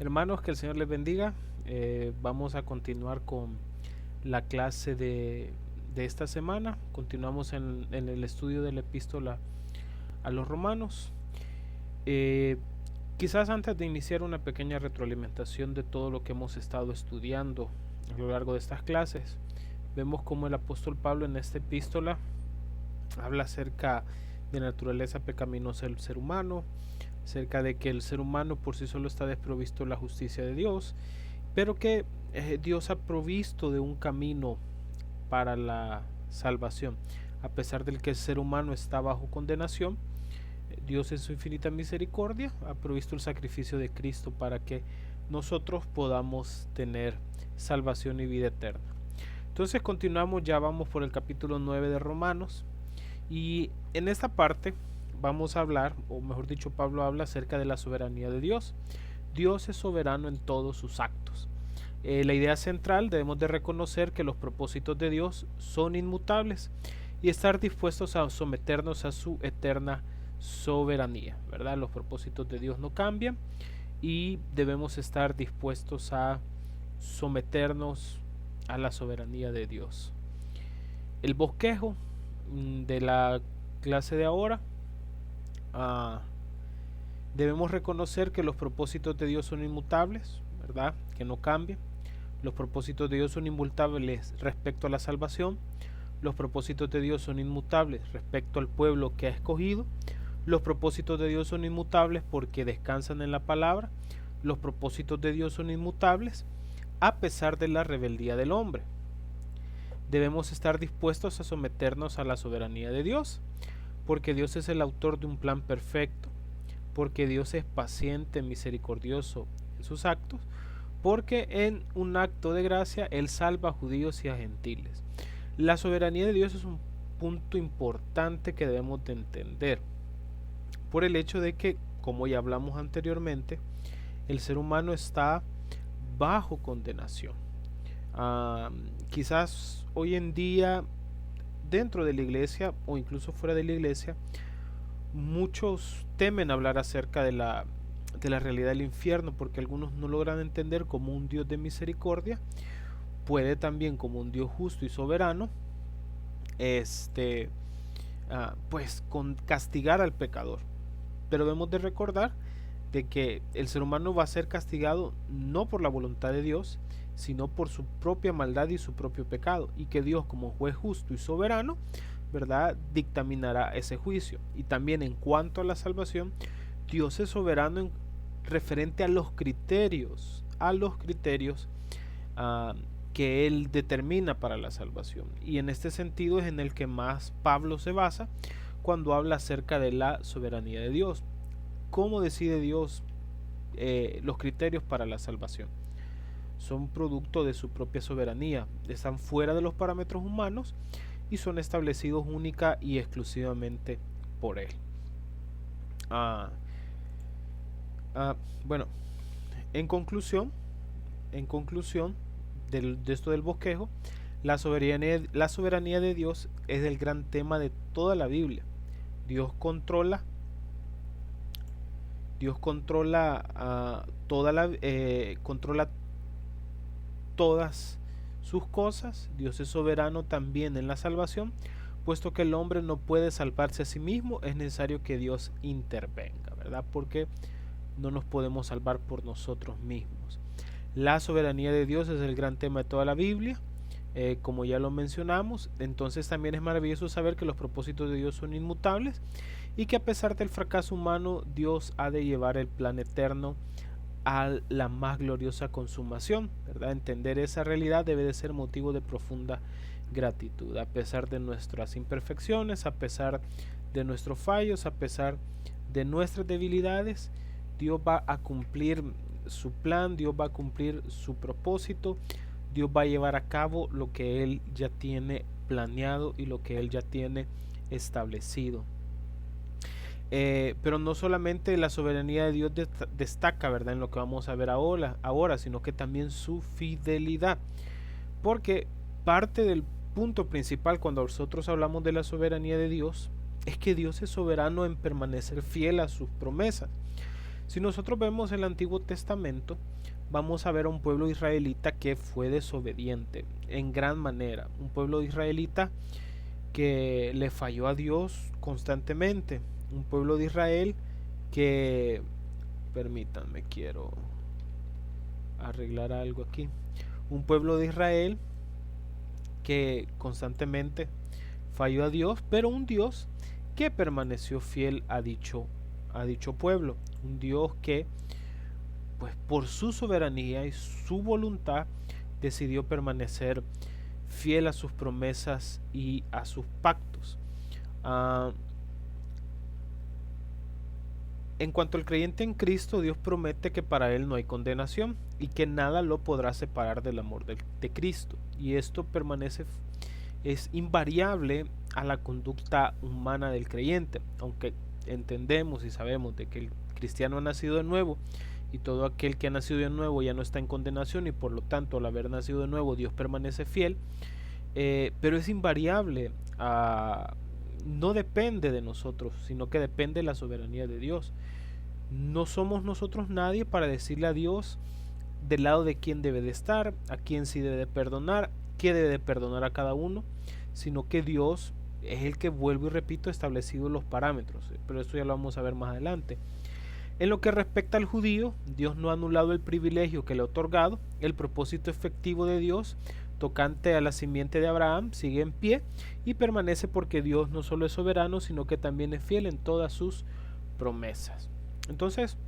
Hermanos, que el Señor les bendiga. Vamos a continuar con la clase de esta semana. Continuamos en el estudio de la epístola a los romanos. Eh, Quizás antes de iniciar una pequeña retroalimentación de todo lo que hemos estado estudiando a lo largo de estas clases, vemos cómo el apóstol Pablo en esta epístola habla acerca de la naturaleza pecaminosa del ser humano, acerca de que el ser humano por sí solo está desprovisto de la justicia de Dios, pero que Dios ha provisto de un camino para la salvación. A pesar de que el ser humano está bajo condenación, Dios en su infinita misericordia ha provisto el sacrificio de Cristo para que nosotros podamos tener salvación y vida eterna. Entonces continuamos, ya vamos por el capítulo 9 de Romanos, y en esta parte vamos a hablar, o mejor dicho, Pablo habla acerca de la soberanía de Dios. Dios es soberano en todos sus actos. La idea central, debemos de reconocer que los propósitos de Dios son inmutables y estar dispuestos a someternos a su eterna soberanía, ¿verdad? Los propósitos de Dios no cambian y debemos estar dispuestos a someternos a la soberanía de Dios. El bosquejo de la clase de ahora, debemos reconocer que los propósitos de Dios son inmutables, ¿verdad? Que no cambian. Los propósitos de Dios son inmutables respecto a la salvación. Los propósitos de Dios son inmutables respecto al pueblo que ha escogido. Los propósitos de Dios son inmutables porque descansan en la palabra. Los propósitos de Dios son inmutables a pesar de la rebeldía del hombre. Debemos estar dispuestos a someternos a la soberanía de Dios, porque Dios es el autor de un plan perfecto, porque Dios es paciente, misericordioso en sus actos, porque en un acto de gracia Él salva a judíos y a gentiles. La soberanía de Dios es un punto importante que debemos de entender, por el hecho de que, como ya hablamos anteriormente, el ser humano está bajo condenación. Quizás hoy en día dentro de la iglesia o incluso fuera de la iglesia, muchos temen hablar acerca de la realidad del infierno, porque algunos no logran entender cómo un Dios de misericordia puede también, como un Dios justo y soberano, pues castigar al pecador. Pero debemos de recordar de que el ser humano va a ser castigado no por la voluntad de Dios, sino por su propia maldad y su propio pecado, y que Dios, como juez justo y soberano, ¿verdad?, dictaminará ese juicio. Y también en cuanto a la salvación, Dios es soberano en referente a los criterios que Él determina para la salvación. Y en este sentido es en el que más Pablo se basa cuando habla acerca de la soberanía de Dios. ¿Cómo decide Dios los criterios para la salvación? Son producto de su propia soberanía, están fuera de los parámetros humanos y son establecidos única y exclusivamente por Él. Bueno, en conclusión de esto del bosquejo, la soberanía de Dios es el gran tema de toda la Biblia. Dios controla controla todas sus cosas. Dios es soberano también en la salvación, puesto que el hombre no puede salvarse a sí mismo, es necesario que Dios intervenga, ¿verdad? Porque no nos podemos salvar por nosotros mismos. La soberanía de Dios es el gran tema de toda la Biblia, como ya lo mencionamos. Entonces también es maravilloso saber que los propósitos de Dios son inmutables y que a pesar del fracaso humano, Dios ha de llevar el plan eterno a la más gloriosa consumación, ¿verdad? Entender esa realidad debe de ser motivo de profunda gratitud, a pesar de nuestras imperfecciones, a pesar de nuestros fallos, a pesar de nuestras debilidades. Dios va a cumplir su plan, Dios va a cumplir su propósito, Dios va a llevar a cabo lo que Él ya tiene planeado y lo que Él ya tiene establecido. Pero no solamente la soberanía de Dios destaca, ¿verdad?, en lo que vamos a ver ahora, sino que también su fidelidad. Porque parte del punto principal cuando nosotros hablamos de la soberanía de Dios es que Dios es soberano en permanecer fiel a sus promesas. Si nosotros vemos el Antiguo Testamento, vamos a ver a un pueblo israelita que fue desobediente en gran manera, un pueblo israelita que le falló a Dios constantemente, un pueblo de Israel que, permítanme, quiero arreglar algo aquí, un pueblo de Israel que constantemente falló a Dios, pero un Dios que permaneció fiel a dicho pueblo, un Dios que pues por su soberanía y su voluntad decidió permanecer fiel a sus promesas y a sus pactos. En cuanto al creyente en Cristo, Dios promete que para él no hay condenación y que nada lo podrá separar del amor de Cristo. Y esto es invariable a la conducta humana del creyente, aunque entendemos y sabemos de que el cristiano ha nacido de nuevo y todo aquel que ha nacido de nuevo ya no está en condenación y por lo tanto al haber nacido de nuevo Dios permanece fiel, pero es invariable, no depende de nosotros, sino que depende de la soberanía de Dios. No somos nosotros nadie para decirle a Dios del lado de quién debe de estar, a quién sí debe de perdonar, qué debe de perdonar a cada uno, sino que Dios es el que, vuelvo y repito, ha establecido los parámetros, pero esto ya lo vamos a ver más adelante. En lo que respecta al judío, Dios no ha anulado el privilegio que le ha otorgado. El propósito efectivo de Dios tocante a la simiente de Abraham sigue en pie y permanece porque Dios no solo es soberano, sino que también es fiel en todas sus promesas. Entonces,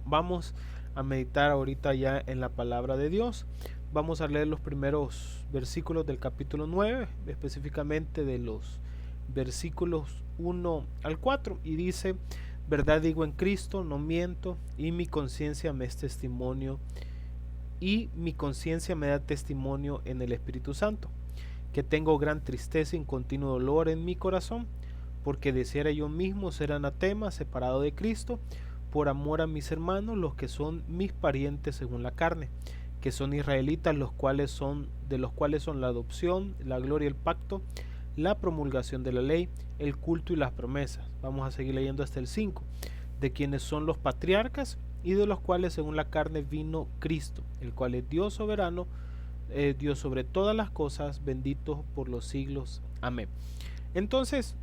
vamos a meditar ahorita ya en la palabra de Dios. Vamos a leer los primeros versículos del capítulo 9, específicamente de los versículos 1 al 4, y dice: verdad digo en Cristo, no miento, y mi conciencia me da testimonio en el Espíritu Santo, que tengo gran tristeza y continuo dolor en mi corazón, porque deseara yo mismo ser anatema, separado de Cristo, por amor a mis hermanos, los que son mis parientes según la carne, que son israelitas, de los cuales son la adopción, la gloria y el pacto, la promulgación de la ley, el culto y las promesas. Vamos a seguir leyendo hasta el 5, de quienes son los patriarcas y de los cuales según la carne vino Cristo, el cual es Dios soberano, Dios sobre todas las cosas, bendito por los siglos. Amén. Entonces,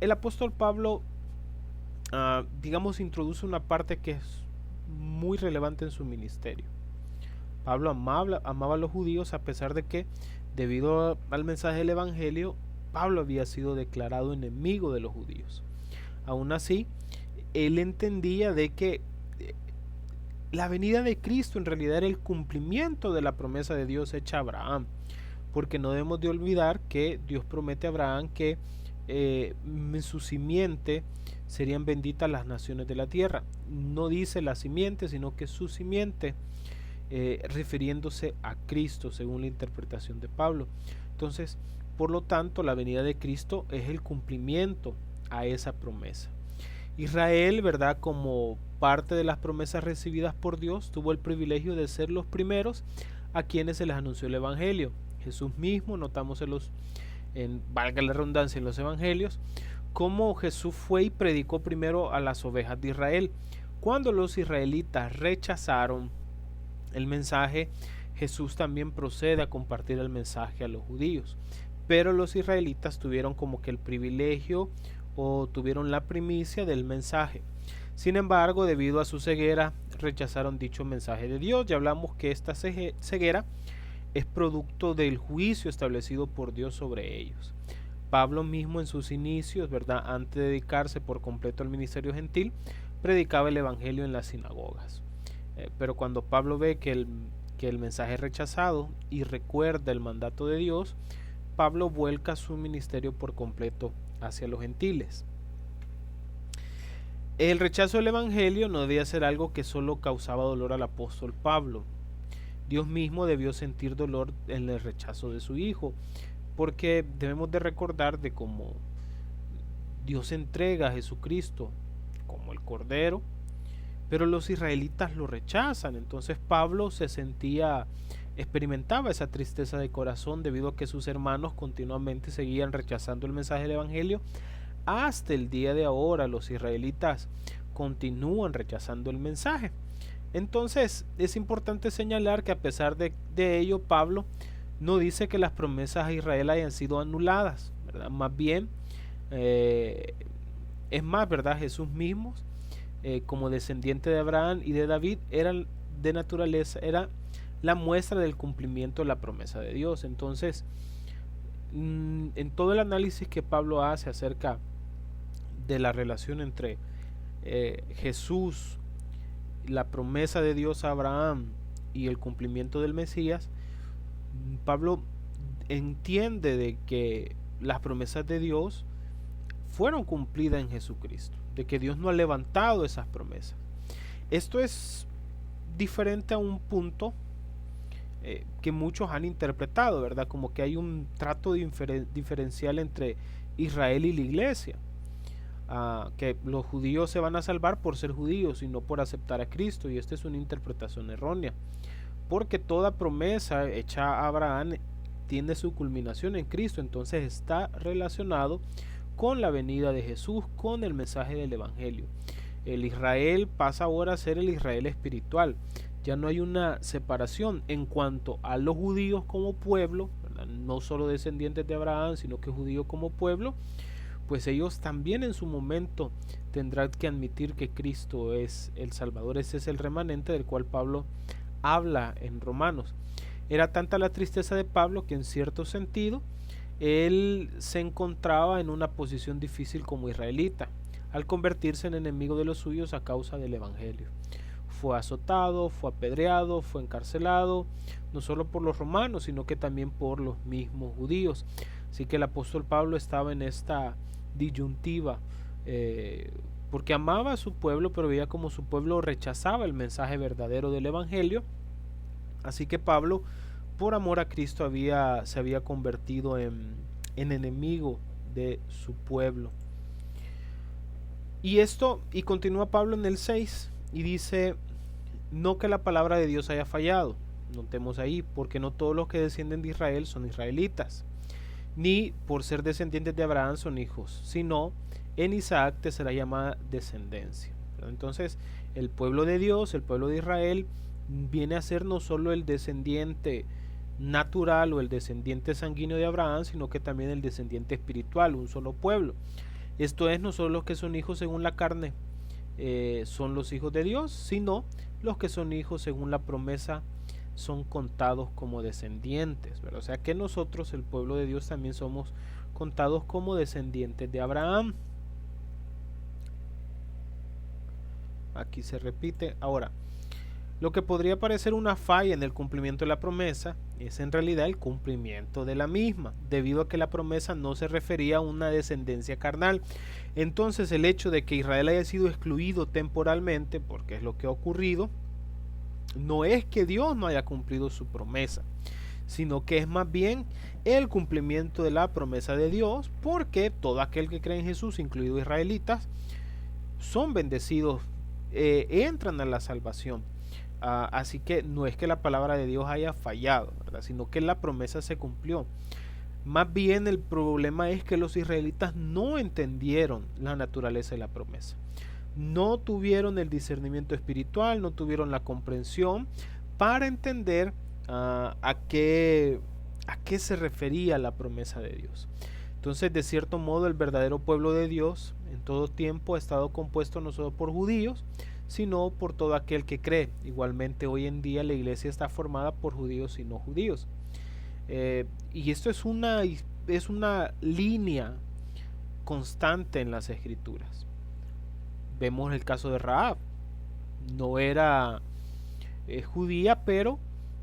el apóstol Pablo, introduce una parte que es muy relevante en su ministerio. Pablo amaba a los judíos, a pesar de que, debido al mensaje del evangelio, Pablo había sido declarado enemigo de los judíos. Aún así, él entendía de que la venida de Cristo en realidad era el cumplimiento de la promesa de Dios hecha a Abraham, porque no debemos de olvidar que Dios promete a Abraham que en su simiente serían benditas las naciones de la tierra. No dice la simiente, sino que su simiente, refiriéndose a Cristo según la interpretación de Pablo. Entonces, por lo tanto, la venida de Cristo es el cumplimiento a esa promesa. Israel, ¿verdad?, como parte de las promesas recibidas por Dios, tuvo el privilegio de ser los primeros a quienes se les anunció el evangelio. Jesús mismo, notamos valga la redundancia, en los evangelios, cómo Jesús fue y predicó primero a las ovejas de Israel. Cuando los israelitas rechazaron el mensaje, Jesús también procede a compartir el mensaje a los judíos, pero los israelitas tuvieron como que el privilegio o tuvieron la primicia del mensaje. Sin embargo, debido a su ceguera, rechazaron dicho mensaje de Dios. Ya hablamos que esta ceguera es producto del juicio establecido por Dios sobre ellos. Pablo mismo en sus inicios, ¿verdad?, antes de dedicarse por completo al ministerio gentil, predicaba el evangelio en las sinagogas. Pero cuando Pablo ve que el mensaje es rechazado y recuerda el mandato de Dios, Pablo vuelca su ministerio por completo hacia los gentiles. El rechazo del evangelio no debía ser algo que solo causaba dolor al apóstol Pablo. Dios mismo debió sentir dolor en el rechazo de su hijo, porque debemos de recordar de cómo Dios entrega a Jesucristo como el Cordero, pero los israelitas lo rechazan. Entonces Pablo experimentaba esa tristeza de corazón debido a que sus hermanos continuamente seguían rechazando el mensaje del evangelio. Hasta el día de ahora los israelitas continúan rechazando el mensaje. Entonces es importante señalar que a pesar de ello, Pablo no dice que las promesas a Israel hayan sido anuladas, ¿verdad? Más bien, es más, ¿verdad? Jesús mismo, como descendiente de Abraham y de David, era de naturaleza, era la muestra del cumplimiento de la promesa de Dios. Entonces, en todo el análisis que Pablo hace acerca de la relación entre Jesús, la promesa de Dios a Abraham y el cumplimiento del Mesías, Pablo entiende de que las promesas de Dios fueron cumplidas en Jesucristo, de que Dios no ha levantado esas promesas. Esto es diferente a un punto que muchos han interpretado, ¿verdad? Como que hay un trato diferencial entre Israel y la iglesia. Que los judíos se van a salvar por ser judíos y no por aceptar a Cristo, y esta es una interpretación errónea, porque toda promesa hecha a Abraham tiene su culminación en Cristo. Entonces está relacionado con la venida de Jesús, con el mensaje del Evangelio. El Israel pasa ahora a ser el Israel espiritual. Ya no hay una separación en cuanto a los judíos como pueblo, ¿verdad? No solo descendientes de Abraham, sino que judíos como pueblo, pues ellos también en su momento tendrán que admitir que Cristo es el Salvador. Ese es el remanente del cual Pablo habla en Romanos. Era tanta la tristeza de Pablo que en cierto sentido él se encontraba en una posición difícil como israelita, al convertirse en enemigo de los suyos a causa del Evangelio. Fue azotado, fue apedreado, fue encarcelado, no solo por los romanos, sino que también por los mismos judíos. Así que el apóstol Pablo estaba en esta disyuntiva, porque amaba a su pueblo, pero veía como su pueblo rechazaba el mensaje verdadero del Evangelio. Así que Pablo, por amor a Cristo, se había convertido en enemigo de su pueblo. Y continúa Pablo en el 6 y dice: no que la palabra de Dios haya fallado. Notemos ahí, porque no todos los que descienden de Israel son israelitas, ni por ser descendientes de Abraham son hijos, sino en Isaac te será llamada descendencia. Entonces, el pueblo de Dios, el pueblo de Israel, viene a ser no solo el descendiente natural o el descendiente sanguíneo de Abraham, sino que también el descendiente espiritual, un solo pueblo. Esto es, no solo los que son hijos según la carne son los hijos de Dios, sino los que son hijos según la promesa son contados como descendientes, ¿verdad? O sea que nosotros, el pueblo de Dios, también somos contados como descendientes de Abraham. Aquí se repite. Ahora, lo que podría parecer una falla en el cumplimiento de la promesa es en realidad el cumplimiento de la misma, debido a que la promesa no se refería a una descendencia carnal. Entonces el hecho de que Israel haya sido excluido temporalmente, porque es lo que ha ocurrido, no es que Dios no haya cumplido su promesa, sino que es más bien el cumplimiento de la promesa de Dios, porque todo aquel que cree en Jesús, incluidos israelitas, son bendecidos, entran a la salvación. Así que no es que la palabra de Dios haya fallado, ¿verdad? Sino que la promesa se cumplió. Más bien el problema es que los israelitas no entendieron la naturaleza de la promesa. No tuvieron el discernimiento espiritual, no tuvieron la comprensión para entender a qué se refería la promesa de Dios. Entonces, de cierto modo, el verdadero pueblo de Dios en todo tiempo ha estado compuesto no solo por judíos, sino por todo aquel que cree. Igualmente hoy en día la iglesia está formada por judíos y no judíos. Y esto es una línea constante en las escrituras. Vemos el caso de Rahab. No era judía, pero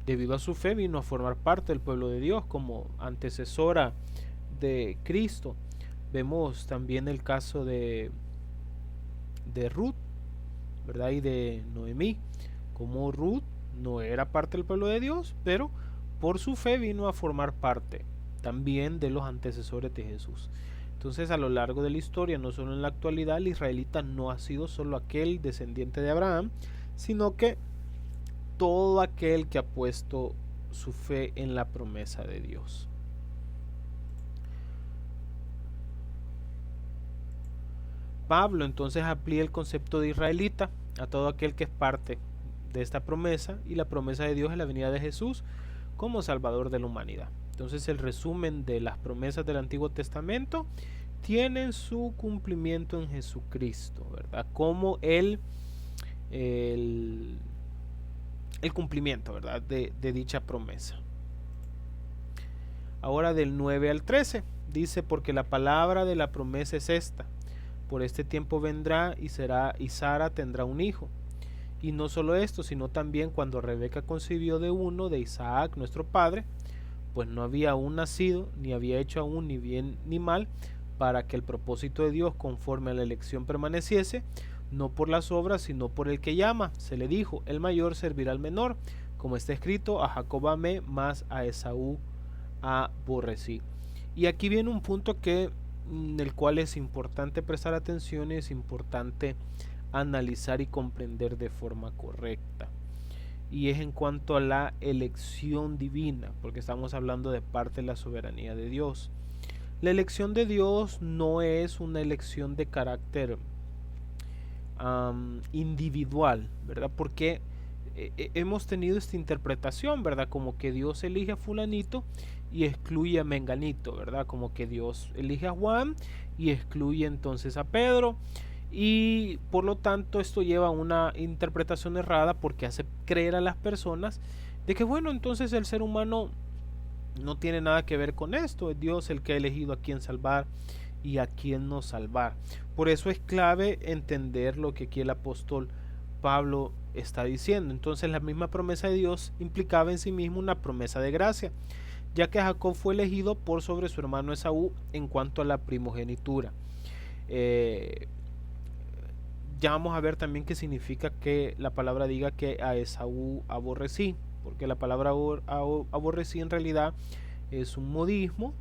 debido a su fe vino a formar parte del pueblo de Dios como antecesora de Cristo. Vemos también el caso de Ruth, ¿verdad? Y de Noemí, como Ruth no era parte del pueblo de Dios, pero por su fe vino a formar parte también de los antecesores de Jesús. Entonces, a lo largo de la historia, no solo en la actualidad, el israelita no ha sido solo aquel descendiente de Abraham, sino que todo aquel que ha puesto su fe en la promesa de Dios. Pablo entonces amplía el concepto de israelita a todo aquel que es parte de esta promesa, y la promesa de Dios es la venida de Jesús como Salvador de la humanidad. Entonces el resumen de las promesas del Antiguo Testamento tienen su cumplimiento en Jesucristo, ¿verdad? Como el cumplimiento, ¿verdad? de dicha promesa. Ahora del 9 al 13 dice: porque la palabra de la promesa es esta: por este tiempo vendrá y Sara tendrá un hijo. Y no solo esto, sino también cuando Rebeca concibió de uno de Isaac nuestro padre, pues no había aún nacido, ni había hecho aún ni bien ni mal, para que el propósito de Dios conforme a la elección permaneciese, no por las obras, sino por el que llama. Se le dijo: el mayor servirá al menor, como está escrito: a Jacob amé, mas a Esaú aborrecí. Y aquí viene un punto el cual es importante prestar atención y es importante analizar y comprender de forma correcta, y es en cuanto a la elección divina, porque estamos hablando de parte de la soberanía de Dios. La elección de Dios no es una elección de carácter individual, ¿verdad? Porque hemos tenido esta interpretación, ¿verdad? Como que Dios elige a fulanito y excluye a menganito, ¿verdad? Como que Dios elige a Juan y excluye entonces a Pedro, y por lo tanto esto lleva a una interpretación errada, porque hace creer a las personas de que, bueno, entonces el ser humano no tiene nada que ver con esto, es Dios el que ha elegido a quién salvar y a quién no salvar. Por eso es clave entender lo que aquí el apóstol Pablo está diciendo. Entonces la misma promesa de Dios implicaba en sí mismo una promesa de gracia, ya que Jacob fue elegido por sobre su hermano Esaú en cuanto a la primogenitura. Ya vamos a ver también qué significa que la palabra diga que a Esaú aborrecí, porque la palabra aborrecí en realidad es un modismo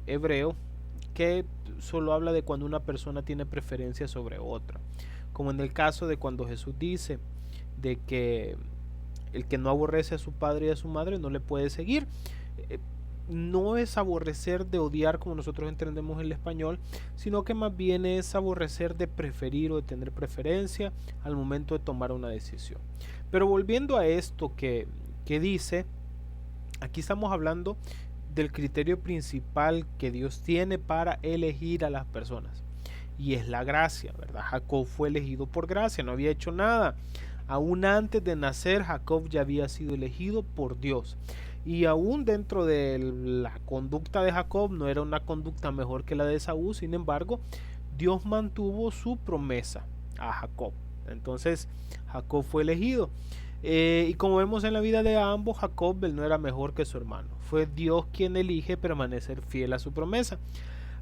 hebreo que solo habla de cuando una persona tiene preferencia sobre otra, como en el caso de cuando Jesús dice de que el que no aborrece a su padre y a su madre no le puede seguir. No es aborrecer de odiar como nosotros entendemos el español, sino que más bien es aborrecer de preferir o de tener preferencia al momento de tomar una decisión. Pero volviendo a esto que dice, aquí estamos hablando del criterio principal que Dios tiene para elegir a las personas, y es la gracia, ¿verdad? Jacob fue elegido por gracia, no había hecho nada. Aún antes de nacer, Jacob ya había sido elegido por Dios. Y aún dentro de la conducta de Jacob no era una conducta mejor que la de Esaú. Sin embargo, Dios mantuvo su promesa a Jacob. Entonces Jacob fue elegido. Y como vemos en la vida de ambos, Jacob no era mejor que su hermano. Fue Dios quien elige permanecer fiel a su promesa.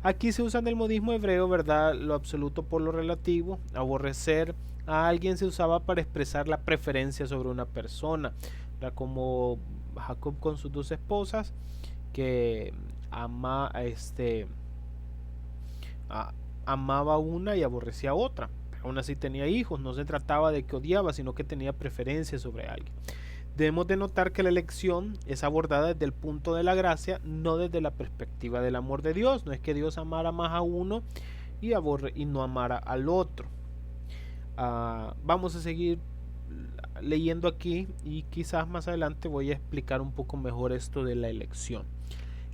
Aquí se usa en el modismo hebreo, ¿verdad?, lo absoluto por lo relativo. Aborrecer a alguien se usaba para expresar la preferencia sobre una persona, ¿verdad? Como Jacob con sus dos esposas, que amaba una y aborrecía a otra. Aún así tenía hijos, no se trataba de que odiaba, sino que tenía preferencia sobre alguien. Debemos de notar que la elección es abordada desde el punto de la gracia, no desde la perspectiva del amor de Dios. No es que Dios amara más a uno y no amara al otro. Vamos a seguir leyendo aquí, y quizás más adelante voy a explicar un poco mejor esto de la elección.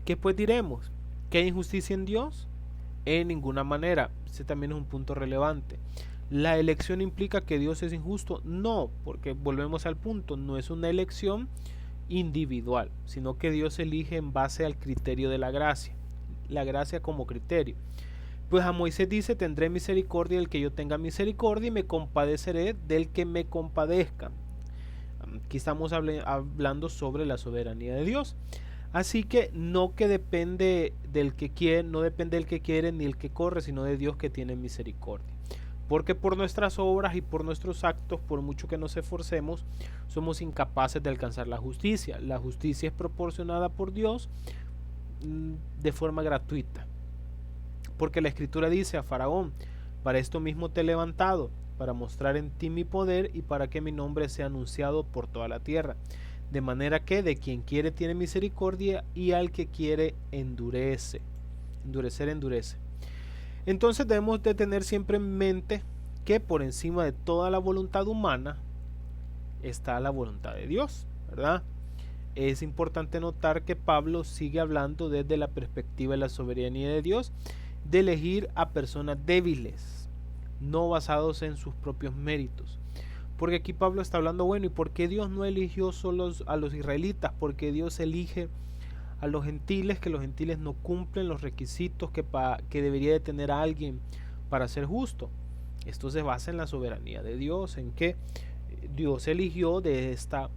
¿Qué pues diremos? ¿Que hay injusticia en Dios? En ninguna manera. Este también es un punto relevante. ¿La elección implica que Dios es injusto? No, porque volvemos al punto, no es una elección individual, sino que Dios elige en base al criterio de la gracia como criterio. Pues a Moisés dice: tendré misericordia del que yo tenga misericordia, y me compadeceré del que me compadezca. Aquí estamos hablando sobre la soberanía de Dios. Así que no depende del que quiere, no depende del que quiere ni el que corre, sino de Dios que tiene misericordia. Porque por nuestras obras y por nuestros actos, por mucho que nos esforcemos, somos incapaces de alcanzar la justicia. La justicia es proporcionada por Dios de forma gratuita. Porque la Escritura dice a Faraón: para esto mismo te he levantado, para mostrar en ti mi poder y para que mi nombre sea anunciado por toda la tierra. De manera que de quien quiere tiene misericordia, y al que quiere endurece. Endurece. Entonces debemos de tener siempre en mente que por encima de toda la voluntad humana está la voluntad de Dios, ¿verdad? Es importante notar que Pablo sigue hablando desde la perspectiva de la soberanía de Dios, de elegir a personas débiles, no basados en sus propios méritos. Porque aquí Pablo está hablando, bueno, ¿y por qué Dios no eligió solo a los israelitas? Porque Dios elige a los gentiles, que los gentiles no cumplen los requisitos que debería de tener a alguien para ser justo. Esto se basa en la soberanía de Dios, en que Dios eligió de esta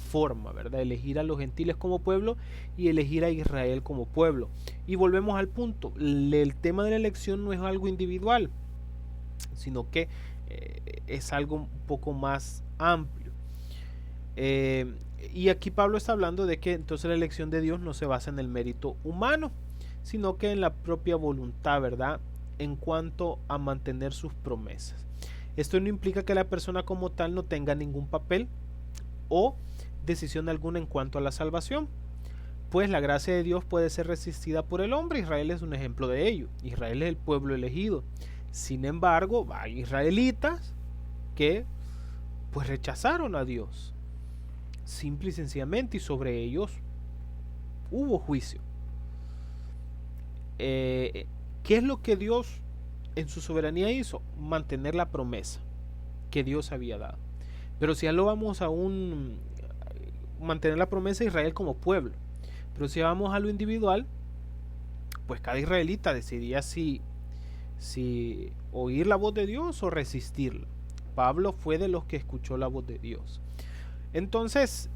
forma, ¿verdad? Elegir a los gentiles como pueblo y elegir a Israel como pueblo. Y volvemos al punto, el tema de la elección no es algo individual, sino que es algo un poco más amplio. Y aquí Pablo está hablando de que entonces la elección de Dios no se basa en el mérito humano, sino que en la propia voluntad, ¿verdad? En cuanto a mantener sus promesas. Esto no implica que la persona como tal no tenga ningún papel o decisión alguna en cuanto a la salvación, pues la gracia de Dios puede ser resistida por el hombre. Israel es un ejemplo de ello. Israel es el pueblo elegido. Sin embargo, hay israelitas que pues rechazaron a Dios, simple y sencillamente, y sobre ellos hubo juicio. ¿Qué es lo que Dios en su soberanía hizo? Mantener la promesa que Dios había dado. Pero si ya lo vamos a mantener la promesa de Israel como pueblo. Pero si vamos a lo individual, pues cada israelita decidía si oír la voz de Dios o resistirla. Pablo fue de los que escuchó la voz de Dios. Entonces,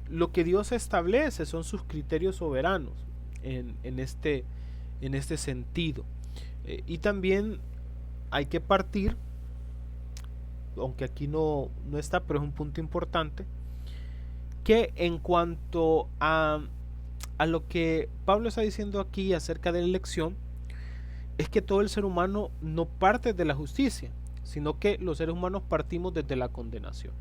lo que Dios establece son sus criterios soberanos en este sentido. Y también hay que partir, aunque aquí no está, pero es un punto importante, que en cuanto a lo que Pablo está diciendo aquí acerca de la elección, es que todo el ser humano no parte de la justicia, sino que los seres humanos partimos desde la condenación.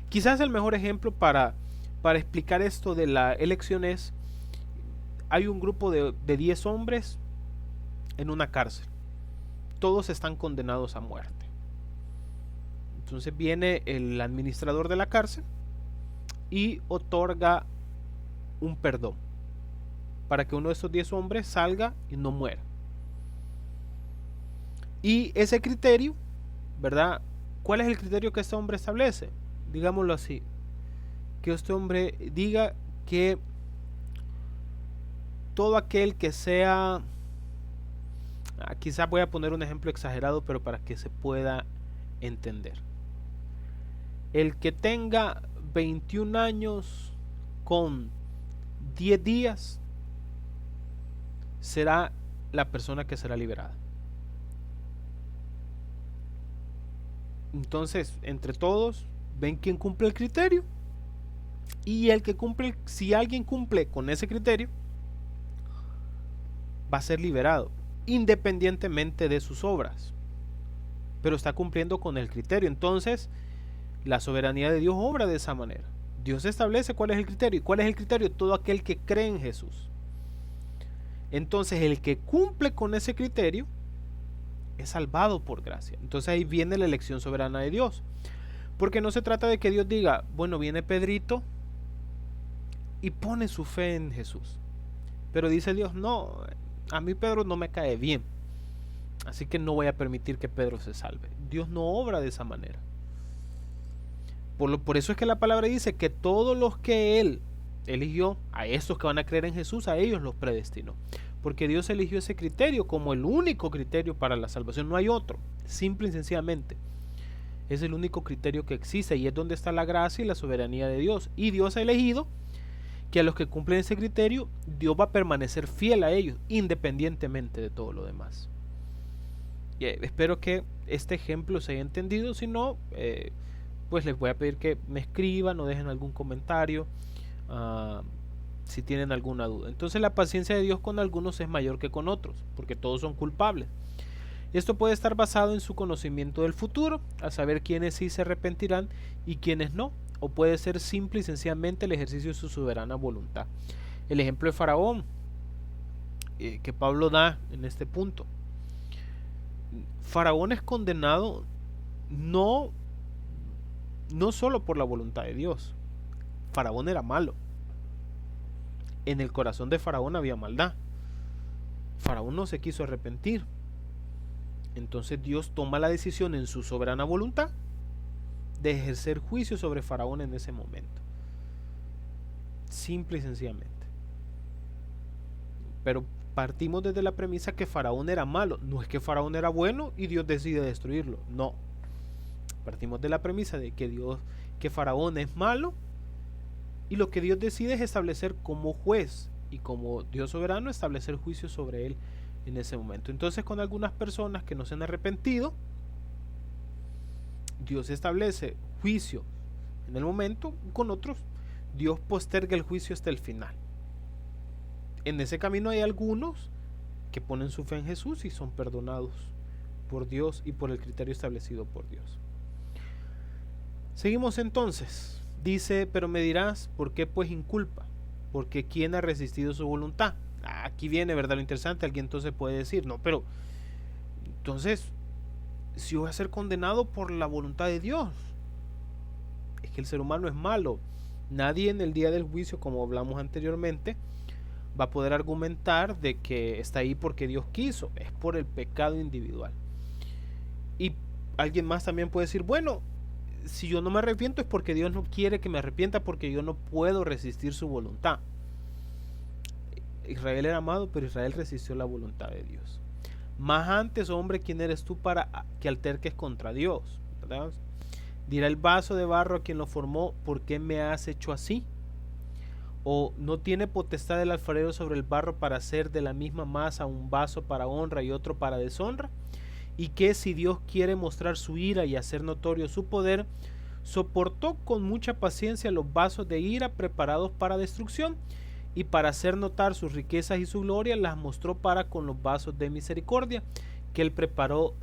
Quizás el mejor ejemplo para explicar esto de la elección es, hay un grupo de 10 hombres en una cárcel. Todos están condenados a muerte. Entonces viene el administrador de la cárcel y otorga un perdón para que uno de esos 10 hombres salga y no muera. Y ese criterio, ¿verdad? ¿Cuál es el criterio que este hombre establece? Digámoslo así, que este hombre diga que todo aquel que sea, quizás voy a poner un ejemplo exagerado, pero para que se pueda entender. El que tenga 21 años con 10 días será la persona que será liberada. Entonces, entre todos, ven quién cumple el criterio. Y el que cumple, si alguien cumple con ese criterio, va a ser liberado, independientemente de sus obras. Pero está cumpliendo con el criterio. Entonces, la soberanía de Dios obra de esa manera. Dios establece cuál es el criterio. ¿Y cuál es el criterio? Todo aquel que cree en Jesús. Entonces, el que cumple con ese criterio es salvado por gracia. Entonces ahí viene la elección soberana de Dios, porque no se trata de que Dios diga, bueno, viene Pedrito y pone su fe en Jesús, pero dice Dios, no, a mí Pedro no me cae bien, así que no voy a permitir que Pedro se salve. Dios no obra de esa manera. Por eso es que la palabra dice que todos los que Él eligió, a estos que van a creer en Jesús, a ellos los predestinó. Porque Dios eligió ese criterio como el único criterio para la salvación. No hay otro, simple y sencillamente. Es el único criterio que existe y es donde está la gracia y la soberanía de Dios. Y Dios ha elegido que a los que cumplen ese criterio, Dios va a permanecer fiel a ellos, independientemente de todo lo demás. Espero que este ejemplo se haya entendido. Si no, pues les voy a pedir que me escriban o dejen algún comentario si tienen alguna duda. Entonces la paciencia de Dios con algunos es mayor que con otros, porque todos son culpables. Esto puede estar basado en su conocimiento del futuro, a saber quiénes sí se arrepentirán y quiénes no, o puede ser simple y sencillamente el ejercicio de su soberana voluntad. El ejemplo de Faraón que Pablo da en este punto. Faraón es condenado no, no solo por la voluntad de Dios. Faraón era malo. En el corazón de Faraón había maldad. Faraón no se quiso arrepentir. Entonces Dios toma la decisión en su soberana voluntad de ejercer juicio sobre Faraón en ese momento. Simple y sencillamente. Pero partimos desde la premisa que Faraón era malo. No es que Faraón era bueno y Dios decide destruirlo. No. Partimos de la premisa de que Faraón es malo, y lo que Dios decide es establecer como juez y como Dios soberano establecer juicio sobre él en ese momento. Entonces, con algunas personas que no se han arrepentido, Dios establece juicio en el momento. Con otros, Dios posterga el juicio hasta el final. En ese camino hay algunos que ponen su fe en Jesús y son perdonados por Dios y por el criterio establecido por Dios. Seguimos entonces. Dice, pero me dirás, ¿por qué pues inculpa? Porque ¿quién ha resistido su voluntad? Aquí viene, ¿verdad? Lo interesante. Alguien entonces puede decir, no, pero entonces, si voy a ser condenado por la voluntad de Dios, es que el ser humano es malo. Nadie en el día del juicio, como hablamos anteriormente, va a poder argumentar de que está ahí porque Dios quiso. Es por el pecado individual. Y alguien más también puede decir, bueno, si yo no me arrepiento es porque Dios no quiere que me arrepienta, porque yo no puedo resistir su voluntad. Israel era amado, pero Israel resistió la voluntad de Dios. Más antes, hombre, ¿quién eres tú para que alterques contra Dios? ¿Verdad? Dirá el vaso de barro a quien lo formó, ¿por qué me has hecho así? ¿O no tiene potestad el alfarero sobre el barro para hacer de la misma masa un vaso para honra y otro para deshonra? Y que si Dios quiere mostrar su ira y hacer notorio su poder, soportó con mucha paciencia los vasos de ira preparados para destrucción, y para hacer notar sus riquezas y su gloria las mostró para con los vasos de misericordia que él preparó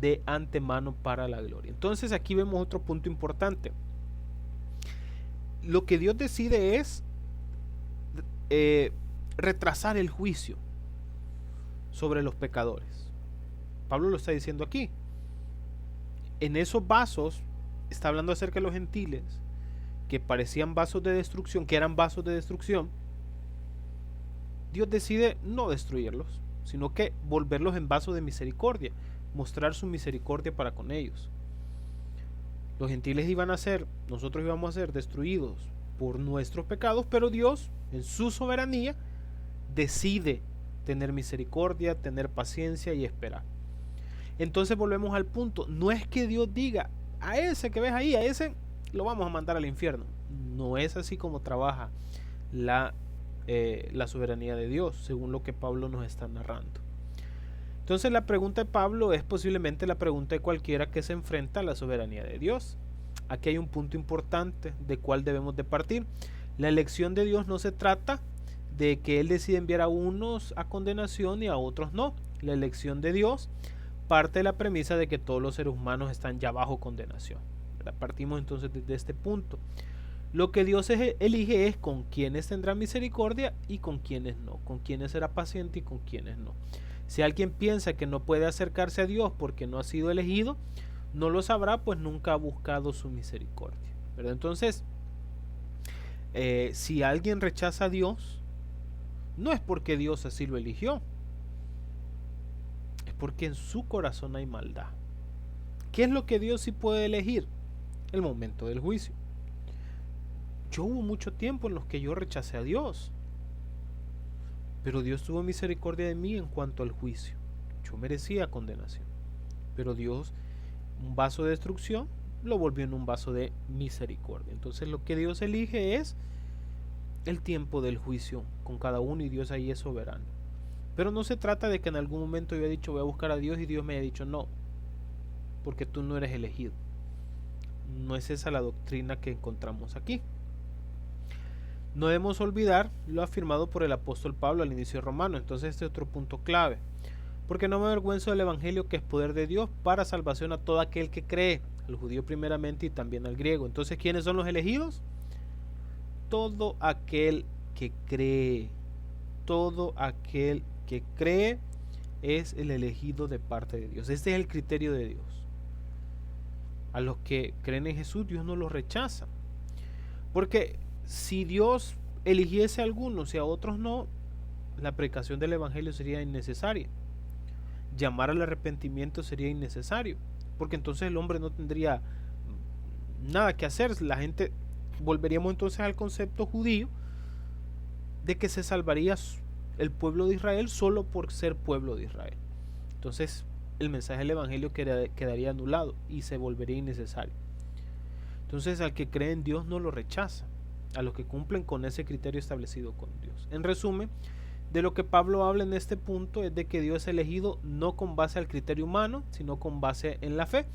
de antemano para la gloria. Entonces aquí vemos otro punto importante. Lo que Dios decide es retrasar el juicio sobre los pecadores. Pablo lo está diciendo aquí. En esos vasos está hablando acerca de los gentiles que parecían vasos de destrucción, que eran vasos de destrucción. Dios decide no destruirlos, sino que volverlos en vasos de misericordia, mostrar su misericordia para con ellos. Los gentiles iban a ser, nosotros íbamos a ser destruidos por nuestros pecados, pero Dios, en su soberanía, decide tener misericordia, tener paciencia y esperar. Entonces volvemos al punto. No es que Dios diga, a ese que ves ahí, a ese lo vamos a mandar al infierno. No es así como trabaja la soberanía de Dios, según lo que Pablo nos está narrando. Entonces la pregunta de Pablo es posiblemente la pregunta de cualquiera que se enfrenta a la soberanía de Dios. Aquí hay un punto importante de cuál debemos de partir. La elección de Dios no se trata de que Él decide enviar a unos a condenación y a otros no. La elección de Dios parte de la premisa de que todos los seres humanos están ya bajo condenación. Partimos entonces desde este punto. Lo que Dios elige es con quienes tendrá misericordia y con quienes no, con quienes será paciente y con quienes no. Si alguien piensa que no puede acercarse a Dios porque no ha sido elegido, no lo sabrá, pues nunca ha buscado su misericordia, ¿verdad? Entonces, si alguien rechaza a Dios, no es porque Dios así lo eligió, es porque en su corazón hay maldad. ¿Qué es lo que Dios sí puede elegir? El momento del juicio. Yo hubo mucho tiempo en los que yo rechacé a Dios, pero Dios tuvo misericordia de mí en cuanto al juicio. Yo merecía condenación, pero Dios, un vaso de destrucción, lo volvió en un vaso de misericordia. Entonces lo que Dios elige es el tiempo del juicio con cada uno, y Dios ahí es soberano. Pero no se trata de que en algún momento yo haya dicho voy a buscar a Dios y Dios me haya dicho no, porque tú no eres elegido. No es esa la doctrina que encontramos aquí. No debemos olvidar lo afirmado por el apóstol Pablo al inicio de Romanos. Entonces este es otro punto clave. Porque no me avergüenzo del evangelio, que es poder de Dios para salvación a todo aquel que cree, al judío primeramente y también al griego. Entonces, ¿quiénes son los elegidos? Todo aquel que cree. Todo aquel que cree es el elegido de parte de Dios. Este es el criterio de Dios. A los que creen en Jesús, Dios no los rechaza. Porque si Dios eligiese a algunos y a otros no, la predicación del evangelio sería innecesaria. Llamar al arrepentimiento sería innecesario, porque entonces el hombre no tendría nada que hacer. La gente, volveríamos entonces al concepto judío de que se salvaría el pueblo de Israel solo por ser pueblo de Israel. Entonces el mensaje del evangelio quedaría anulado y se volvería innecesario. Entonces al que cree en Dios no lo rechaza, a los que cumplen con ese criterio establecido con Dios. En resumen, de lo que Pablo habla en este punto es de que Dios es elegido no con base al criterio humano, sino con base en la fe,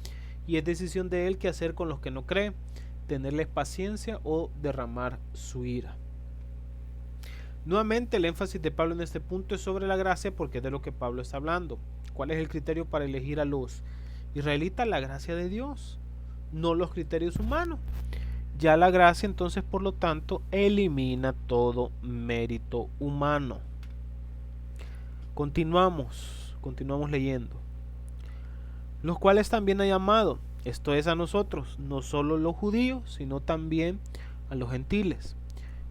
y es decisión de él qué hacer con los que no creen, tenerles paciencia o derramar su ira. Nuevamente el énfasis de Pablo en este punto es sobre la gracia, porque es de lo que Pablo está hablando. ¿Cuál es el criterio para elegir a los israelitas? La gracia de Dios, no los criterios humanos. Ya la gracia entonces, por lo tanto, elimina todo mérito humano. Continuamos leyendo. Los cuales también ha llamado, esto es a nosotros, no solo los judíos, sino también a los gentiles.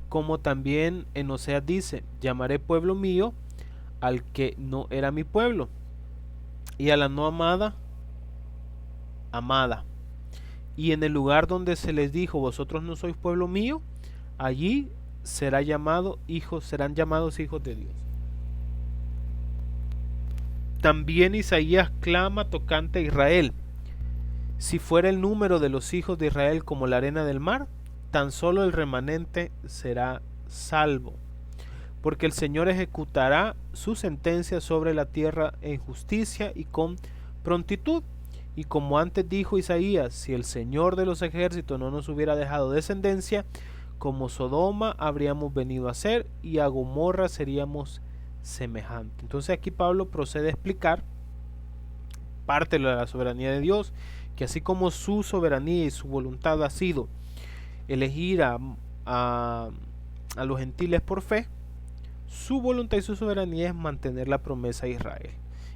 Como también en Oseas dice, llamaré pueblo mío al que no era mi pueblo, y a la no amada, amada. Y en el lugar donde se les dijo, vosotros no sois pueblo mío, allí serán llamados hijos de Dios. También Isaías clama tocante a Israel. Si fuera el número de los hijos de Israel como la arena del mar, tan solo el remanente será salvo. Porque el Señor ejecutará su sentencia sobre la tierra en justicia y con prontitud. Y como antes dijo Isaías, si el Señor de los ejércitos no nos hubiera dejado descendencia, como Sodoma habríamos venido a ser, y a Gomorra seríamos semejante. Entonces aquí Pablo procede a explicar parte de la soberanía de Dios, que así como su soberanía y su voluntad ha sido elegir a los gentiles por fe, su voluntad y su soberanía es mantener la promesa de Israel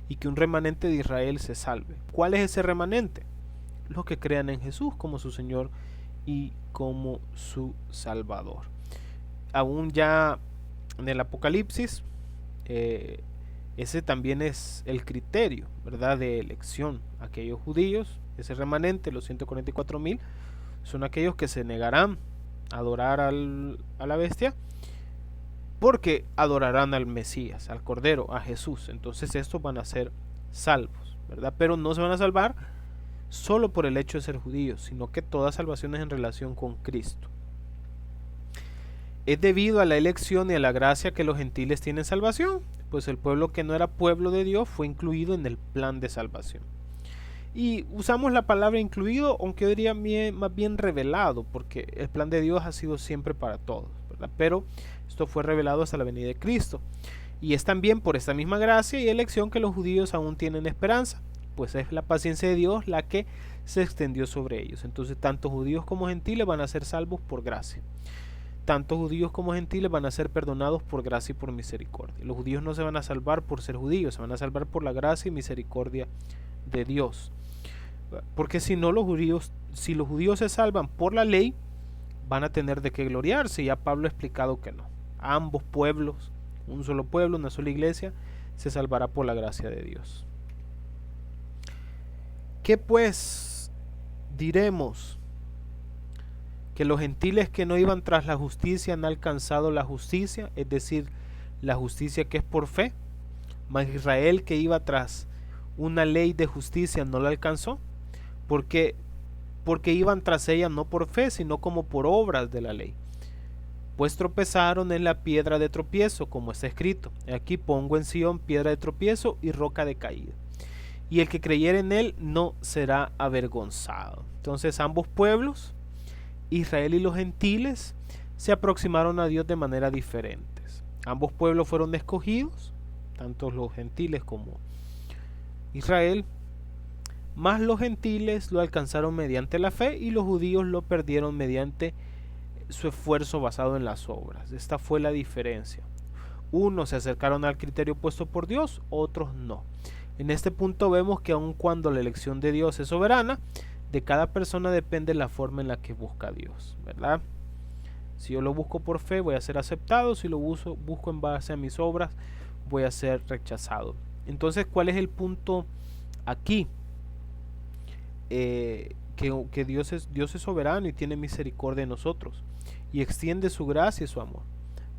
y que un remanente de Israel se salve. ¿Cuál es ese remanente? Los que crean en Jesús como su Señor y como su Salvador. Aún ya en el Apocalipsis, ese también es el criterio, ¿verdad?, de elección. Aquellos judíos, ese remanente, los 144,000, son aquellos que se negarán a adorar a la bestia, porque adorarán al Mesías, al Cordero, a Jesús. Entonces estos van a ser salvos, ¿verdad? Pero no se van a salvar solo por el hecho de ser judíos, sino que toda salvación es en relación con Cristo. Es debido a la elección y a la gracia que los gentiles tienen salvación, pues el pueblo que no era pueblo de Dios fue incluido en el plan de salvación. Y usamos la palabra incluido, aunque yo diría más bien revelado, porque el plan de Dios ha sido siempre para todos, ¿verdad? Pero esto fue revelado hasta la venida de Cristo. Y es también por esta misma gracia y elección que los judíos aún tienen esperanza, pues es la paciencia de Dios la que se extendió sobre ellos. Entonces tanto judíos como gentiles van a ser salvos por gracia. Tanto judíos como gentiles van a ser perdonados por gracia y por misericordia. Los judíos no se van a salvar por ser judíos, se van a salvar por la gracia y misericordia de Dios. Porque si los judíos se salvan por la ley, van a tener de qué gloriarse. Ya Pablo ha explicado que no. Ambos pueblos, un solo pueblo, una sola iglesia, se salvará por la gracia de Dios. ¿Qué pues diremos? Que los gentiles que no iban tras la justicia han alcanzado la justicia, es decir, la justicia que es por fe, mas Israel que iba tras una ley de justicia no la alcanzó, porque iban tras ella no por fe, sino como por obras de la ley. Pues tropezaron en la piedra de tropiezo, como está escrito: aquí pongo en Sión piedra de tropiezo y roca de caída, y el que creyere en él no será avergonzado. Entonces ambos pueblos, Israel y los gentiles, se aproximaron a Dios de manera diferentes. Ambos pueblos fueron escogidos, tanto los gentiles como Israel, mas los gentiles lo alcanzaron mediante la fe y los judíos lo perdieron mediante su esfuerzo basado en las obras. Esta fue la diferencia. Unos se acercaron al criterio puesto por Dios, otros no. En este punto vemos que aun cuando la elección de Dios es soberana, de cada persona depende la forma en la que busca a Dios, ¿verdad? Si yo lo busco por fe, voy a ser aceptado. Si lo busco en base a mis obras, voy a ser rechazado. Entonces, ¿cuál es el punto aquí? Que Dios es soberano y tiene misericordia de nosotros y extiende su gracia y su amor.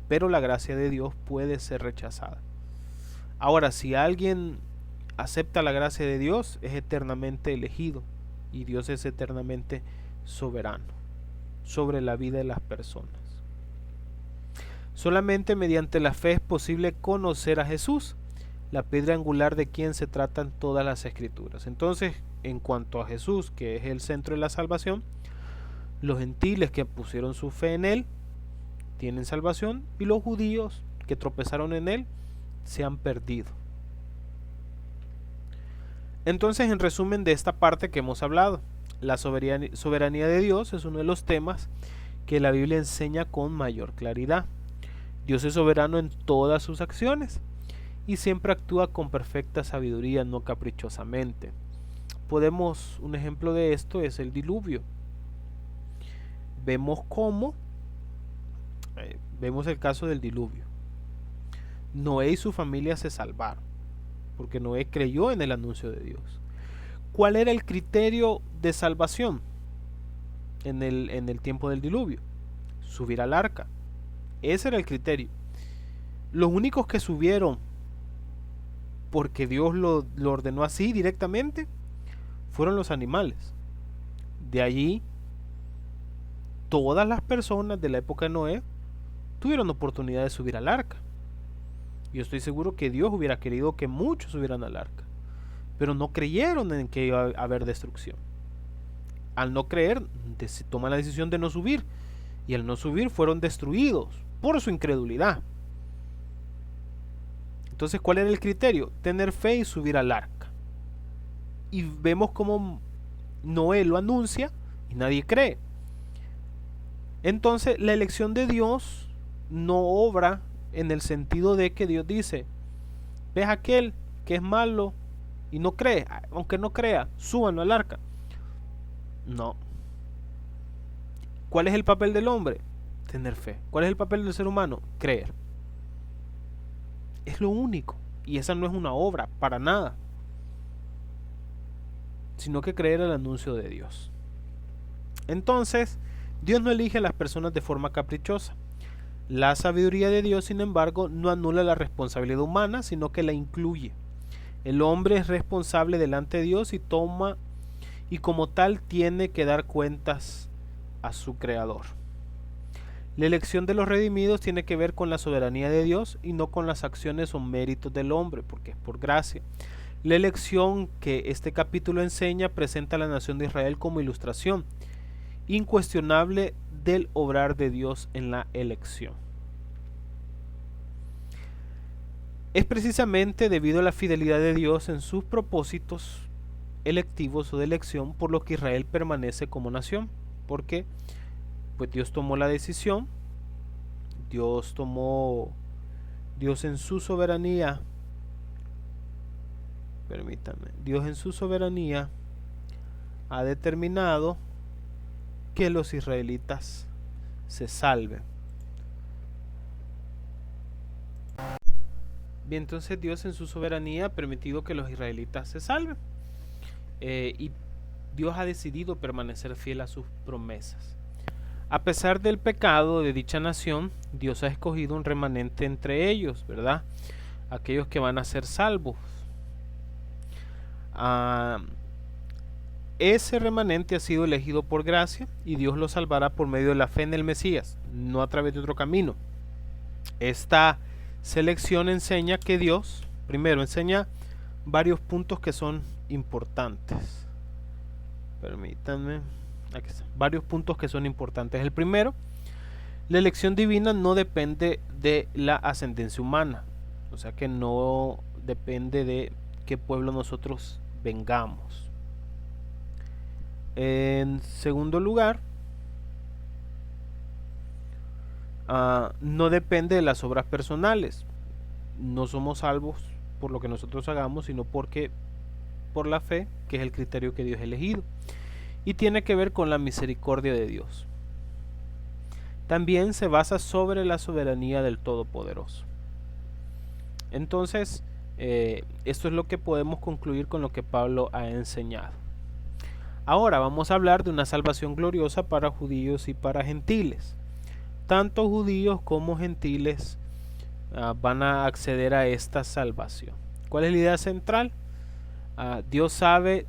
Pero la gracia de Dios puede ser rechazada. Ahora, si alguien acepta la gracia de Dios, es eternamente elegido y Dios es eternamente soberano sobre la vida de las personas. Solamente mediante la fe es posible conocer a Jesús, la piedra angular de quien se tratan todas las escrituras. Entonces, en cuanto a Jesús, que es el centro de la salvación, los gentiles que pusieron su fe en Él tienen salvación y los judíos que tropezaron en Él se han perdido. Entonces, en resumen de esta parte que hemos hablado, la soberanía de Dios es uno de los temas que la Biblia enseña con mayor claridad. Dios es soberano en todas sus acciones y siempre actúa con perfecta sabiduría, no caprichosamente. Un ejemplo de esto es el diluvio. Vemos el caso del diluvio. Noé y su familia se salvaron porque Noé creyó en el anuncio de Dios. ¿Cuál era el criterio de salvación en el tiempo del diluvio? Subir al arca. Ese era el criterio. Los únicos que subieron porque Dios lo ordenó así directamente fueron los animales. De allí, todas las personas de la época de Noé tuvieron oportunidad de subir al arca. Yo estoy seguro que Dios hubiera querido que muchos subieran al arca, pero no creyeron en que iba a haber destrucción. Al no creer, toman la decisión de no subir, y al no subir fueron destruidos por su incredulidad. Entonces, ¿cuál era el criterio? Tener fe y subir al arca. Y vemos cómo Noé lo anuncia y nadie cree. Entonces, la elección de Dios no obra en el sentido de que Dios dice: ves aquel que es malo y no cree, aunque no crea, súbanlo al arca. No. ¿Cuál es el papel del hombre? Tener fe. ¿Cuál es el papel del ser humano? Creer. Es lo único. Y esa no es una obra, para nada, sino que creer el anuncio de Dios. Entonces, Dios no elige a las personas de forma caprichosa. La sabiduría de Dios, sin embargo, no anula la responsabilidad humana, sino que la incluye. El hombre es responsable delante de Dios y como tal tiene que dar cuentas a su Creador. La elección de los redimidos tiene que ver con la soberanía de Dios y no con las acciones o méritos del hombre, porque es por gracia. La elección que este capítulo enseña presenta a la nación de Israel como ilustración incuestionable del obrar de Dios en la elección. Es precisamente debido a la fidelidad de Dios en sus propósitos electivos o de elección por lo que Israel permanece como nación, porque pues Dios tomó la decisión, Dios en su soberanía, Dios en su soberanía ha determinado que los israelitas se salven. Bien, entonces Dios en su soberanía ha permitido que los israelitas se salven. Y Dios ha decidido permanecer fiel a sus promesas. A pesar del pecado de dicha nación, Dios ha escogido un remanente entre ellos, ¿verdad? Aquellos que van a ser salvos. Ese remanente ha sido elegido por gracia y Dios lo salvará por medio de la fe en el Mesías, no a través de otro camino. Esta selección enseña que Dios, primero, enseña varios puntos que son importantes. Permítanme. Aquí está. Varios puntos que son importantes. El primero, la elección divina no depende de la ascendencia humana. O sea que no depende de qué pueblo nosotros vengamos. En segundo lugar, no depende de las obras personales. no somos salvos por lo que nosotros hagamos, sino porque por la fe, que es el criterio que Dios ha elegido. Y tiene que ver con la misericordia de Dios. También se basa sobre la soberanía del Todopoderoso. Entonces, esto es lo que podemos concluir con lo que Pablo ha enseñado. Ahora vamos a hablar de una salvación gloriosa para judíos y para gentiles. Tanto judíos como gentiles van a acceder a esta salvación. ¿Cuál es la idea central? Dios debe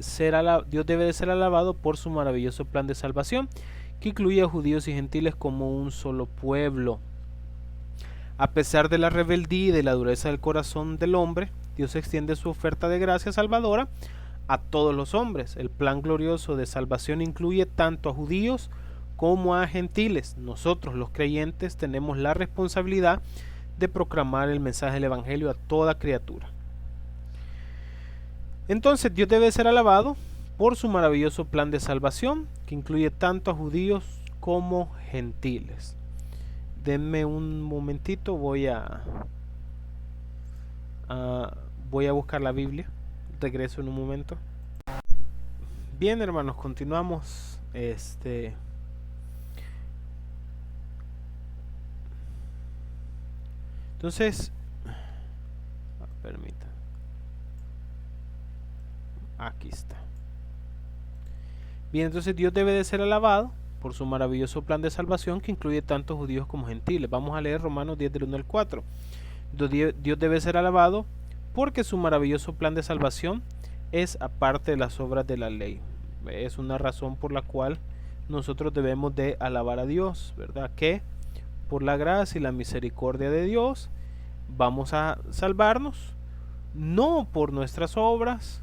de ser alabado por su maravilloso plan de salvación, que incluye a judíos y gentiles como un solo pueblo. A pesar de la rebeldía y de la dureza del corazón del hombre, Dios extiende su oferta de gracia salvadora a todos los hombres. El plan glorioso de salvación incluye tanto a judíos como a gentiles. Nosotros, los creyentes, tenemos la responsabilidad de proclamar el mensaje del evangelio a toda criatura. Entonces, Dios debe ser alabado por su maravilloso plan de salvación, que incluye tanto a judíos como gentiles. Denme un momentito, voy a buscar la Biblia. Regreso en un momento. Bien, hermanos, continuamos. Entonces, permita. Aquí está. Bien, entonces Dios debe de ser alabado por su maravilloso plan de salvación, que incluye tanto judíos como gentiles. Vamos a leer Romanos 10 del 1 al 4. Dios debe ser alabado porque su maravilloso plan de salvación es aparte de las obras de la ley. Es una razón por la cual nosotros debemos de alabar a Dios, ¿verdad? Que por la gracia y la misericordia de Dios vamos a salvarnos, no por nuestras obras,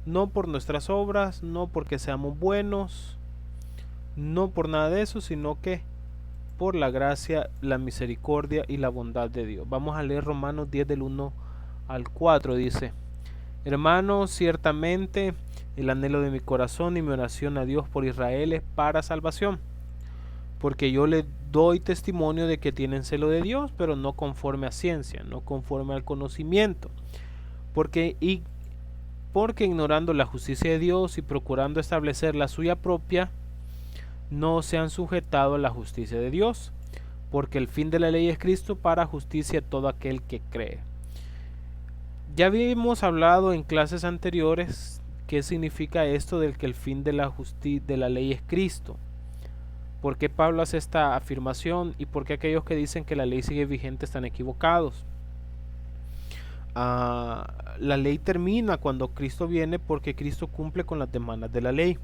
no porque seamos buenos, no por nada de eso, sino que por la gracia, la misericordia y la bondad de Dios. Vamos a leer Romanos 10 del 1 al 4. Dice: hermanos, ciertamente el anhelo de mi corazón y mi oración a Dios por Israel es para salvación, porque yo le doy testimonio de que tienen celo de Dios, pero no conforme a ciencia, no conforme al conocimiento, porque ignorando la justicia de Dios y procurando establecer la suya propia, no se han sujetado a la justicia de Dios, porque el fin de la ley es Cristo para justicia a todo aquel que cree. Ya habíamos hablado en clases anteriores qué significa esto del que el fin de la ley es Cristo. ¿Por qué Pablo hace esta afirmación y por qué aquellos que dicen que la ley sigue vigente están equivocados? La ley termina cuando Cristo viene, porque Cristo cumple con las demandas de la ley.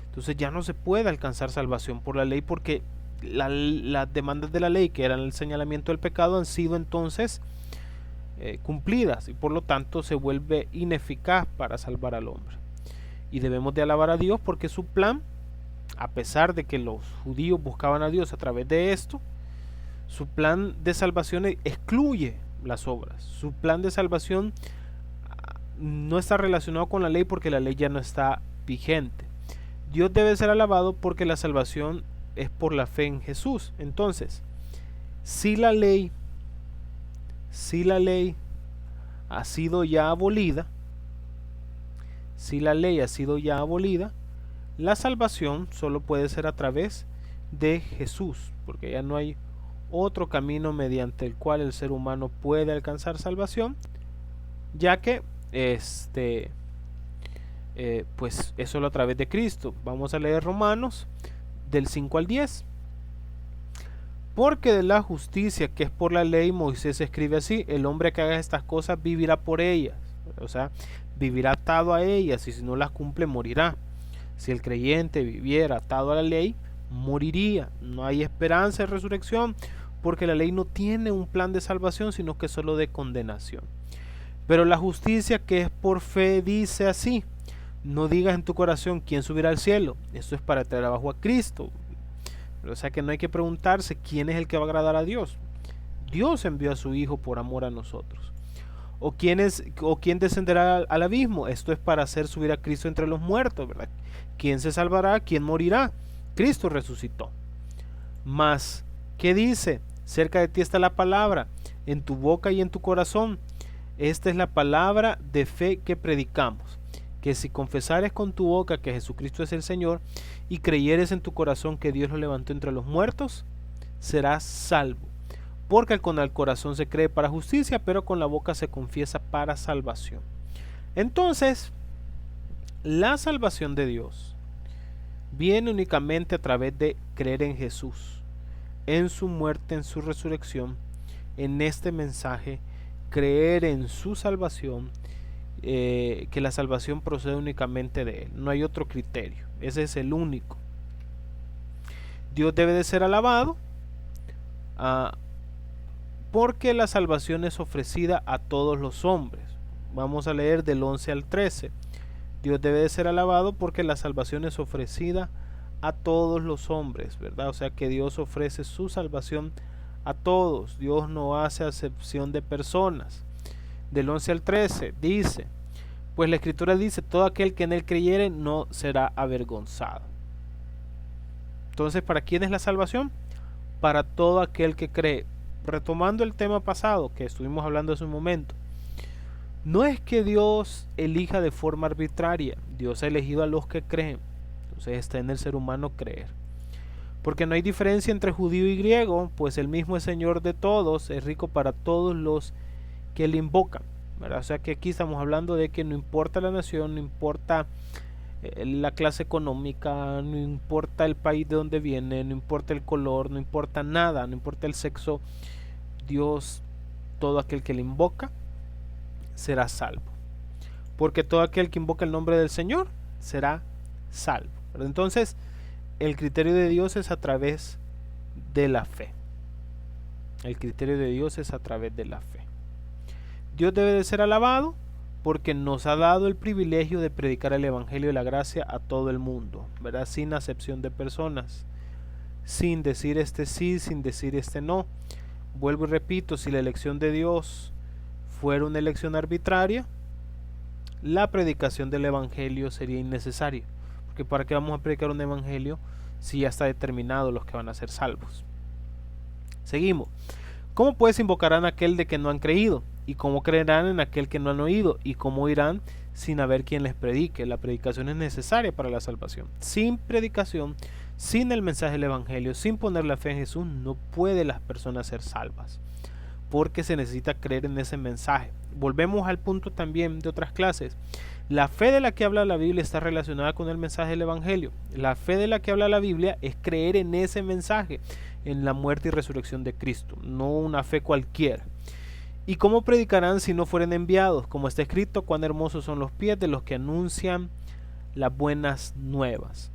Entonces ya no se puede alcanzar salvación por la ley, porque las demandas de la ley, que eran el señalamiento del pecado, han sido entonces cumplidas, y por lo tanto se vuelve ineficaz para salvar al hombre. Y debemos de alabar a Dios porque su plan, a pesar de que los judíos buscaban a Dios a través de esto, su plan de salvación excluye las obras. Su plan de salvación no está relacionado con la ley, porque la ley ya no está vigente. Dios debe ser alabado porque la salvación es por la fe en Jesús. Entonces, si la ley ha sido ya abolida, la salvación solo puede ser a través de Jesús, porque ya no hay otro camino mediante el cual el ser humano puede alcanzar salvación, ya que pues es solo a través de Cristo. Vamos a leer Romanos del 5 al 10. Porque de la justicia que es por la ley, Moisés escribe así: el hombre que haga estas cosas vivirá por ellas. O sea, vivirá atado a ellas, y si no las cumple morirá. Si el creyente viviera atado a la ley, moriría. No hay esperanza de resurrección, porque la ley no tiene un plan de salvación, sino que solo de condenación. Pero la justicia que es por fe dice así: no digas en tu corazón quién subirá al cielo. Esto es para traer abajo a Cristo. O sea que no hay que preguntarse quién es el que va a agradar a Dios. Dios envió a su Hijo por amor a nosotros. O quién descenderá al abismo. Esto es para hacer subir a Cristo entre los muertos, ¿verdad? ¿Quién se salvará? ¿Quién morirá? Cristo resucitó. Mas ¿Qué dice? Cerca de ti está la palabra, en tu boca y en tu corazón. Esta es la palabra de fe que predicamos, que si confesares con tu boca que Jesucristo es el Señor y creyeres en tu corazón que Dios lo levantó entre los muertos, serás salvo. Porque con el corazón se cree para justicia, pero con la boca se confiesa para salvación. Entonces, la salvación de Dios viene únicamente a través de creer en Jesús, en su muerte, en su resurrección, en este mensaje, creer en su salvación, que la salvación procede únicamente de Él. No hay otro criterio, ese es el único. Dios debe de ser alabado porque la salvación es ofrecida a todos los hombres. Vamos a leer del 11 al 13. Dios debe de ser alabado porque la salvación es ofrecida a todos los hombres, ¿verdad? O sea que Dios ofrece su salvación a todos. Dios no hace acepción de personas. Del 11 al 13 dice, pues la Escritura dice, todo aquel que en Él creyere no será avergonzado. Entonces, ¿para quién es la salvación? Para todo aquel que cree. Retomando el tema pasado que estuvimos hablando hace un momento, no es que Dios elija de forma arbitraria, Dios ha elegido a los que creen. Entonces está en el ser humano creer. Porque no hay diferencia entre judío y griego, pues el mismo es Señor de todos, es rico para todos los que le invocan, ¿verdad? O sea que aquí estamos hablando de que no importa la nación, no importa la clase económica, no importa el país de donde viene, no importa el color, no importa nada, no importa el sexo, Dios, todo aquel que le invoca, será salvo. Porque todo aquel que invoca el nombre del Señor será salvo. ¿Verdad? Entonces, el criterio de Dios es a través de la fe. El criterio de Dios es a través de la fe. Dios debe de ser alabado porque nos ha dado el privilegio de predicar el Evangelio de la gracia a todo el mundo, ¿verdad? Sin acepción de personas, sin decir este sí, sin decir este no. Vuelvo y repito, si la elección de Dios fuera una elección arbitraria, la predicación del Evangelio sería innecesaria. Porque ¿para qué vamos a predicar un Evangelio si ya está determinado los que van a ser salvos? Seguimos. ¿Cómo pues invocarán a aquel de que no han creído? ¿Y cómo creerán en aquel que no han oído? ¿Y cómo irán sin haber quien les predique? La predicación es necesaria para la salvación. Sin predicación, sin el mensaje del Evangelio, sin poner la fe en Jesús, no pueden las personas ser salvas. Porque se necesita creer en ese mensaje. Volvemos al punto también de otras clases. La fe de la que habla la Biblia está relacionada con el mensaje del Evangelio. La fe de la que habla la Biblia es creer en ese mensaje, en la muerte y resurrección de Cristo, no una fe cualquiera. ¿Y cómo predicarán si no fueren enviados? Como está escrito, cuán hermosos son los pies de los que anuncian las buenas nuevas.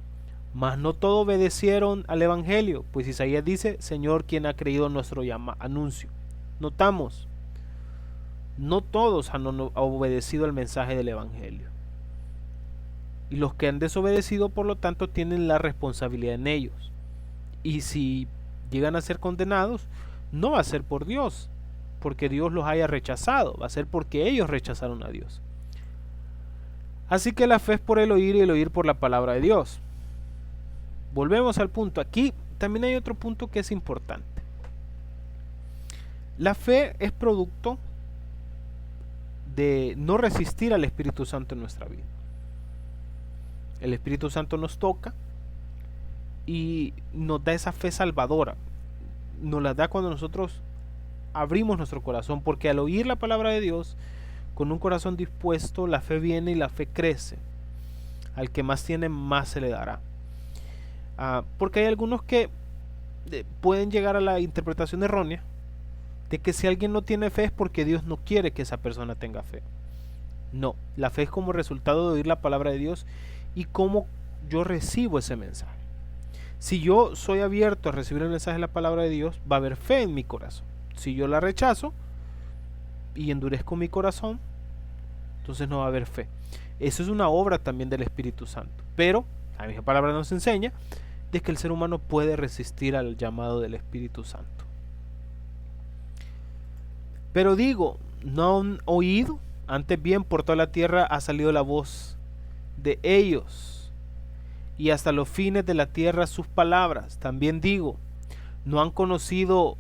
Mas no todos obedecieron al Evangelio, pues Isaías dice, Señor, ¿quién ha creído nuestro anuncio? Notamos, no todos han obedecido al mensaje del Evangelio. Y los que han desobedecido, por lo tanto, tienen la responsabilidad en ellos. Y si llegan a ser condenados, no va a ser por Dios, porque Dios los haya rechazado, va a ser porque ellos rechazaron a Dios. Así que la fe es por el oír y el oír por la palabra de Dios. Volvemos al punto. Aquí también hay otro punto que es importante. La fe es producto de no resistir al Espíritu Santo en nuestra vida. El Espíritu Santo nos toca y nos da esa fe salvadora. Nos la da cuando nosotros abrimos nuestro corazón, porque al oír la palabra de Dios con un corazón dispuesto, la fe viene y la fe crece. Al que más tiene, más se le dará. Porque hay algunos que pueden llegar a la interpretación errónea de que si alguien no tiene fe es porque Dios no quiere que esa persona tenga fe. No, la fe es como resultado de oír la palabra de Dios y cómo yo recibo ese mensaje. Si yo soy abierto a recibir el mensaje de la palabra de Dios, va a haber fe en mi corazón. Si yo la rechazo y endurezco mi corazón, entonces no va a haber fe. Eso es una obra también del Espíritu Santo. Pero la misma palabra nos enseña de que el ser humano puede resistir al llamado del Espíritu Santo. Pero digo, ¿no han oído? Antes bien por toda la tierra ha salido la voz de ellos, y hasta los fines de la tierra sus palabras. También digo, ¿No han conocido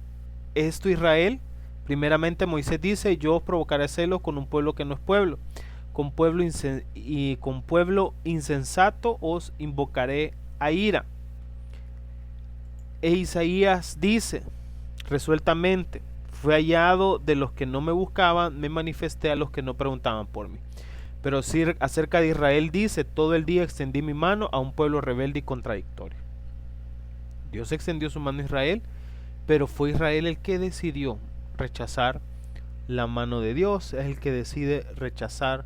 esto Israel? Primeramente Moisés dice, yo os provocaré celos con un pueblo que no es pueblo, con pueblo insensato os invocaré a ira. E Isaías dice resueltamente, fui hallado de los que no me buscaban, me manifesté a los que no preguntaban por mí. Pero sí, acerca de Israel dice, todo el día extendí mi mano a un pueblo rebelde y contradictorio. Dios extendió su mano a Israel, pero fue Israel el que decidió rechazar la mano de Dios, es el que decide rechazar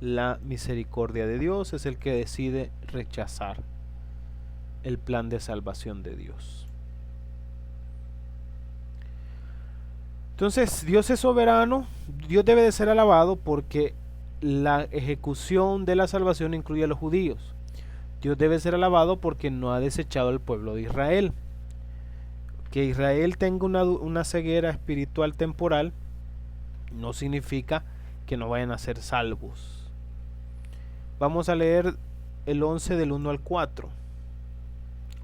la misericordia de Dios, es el que decide rechazar el plan de salvación de Dios. Entonces, Dios es soberano, Dios debe de ser alabado porque la ejecución de la salvación incluye a los judíos. Dios debe ser alabado porque no ha desechado al pueblo de Israel. Que Israel tenga una ceguera espiritual temporal no significa que no vayan a ser salvos. Vamos a leer el 11 del 1 al 4.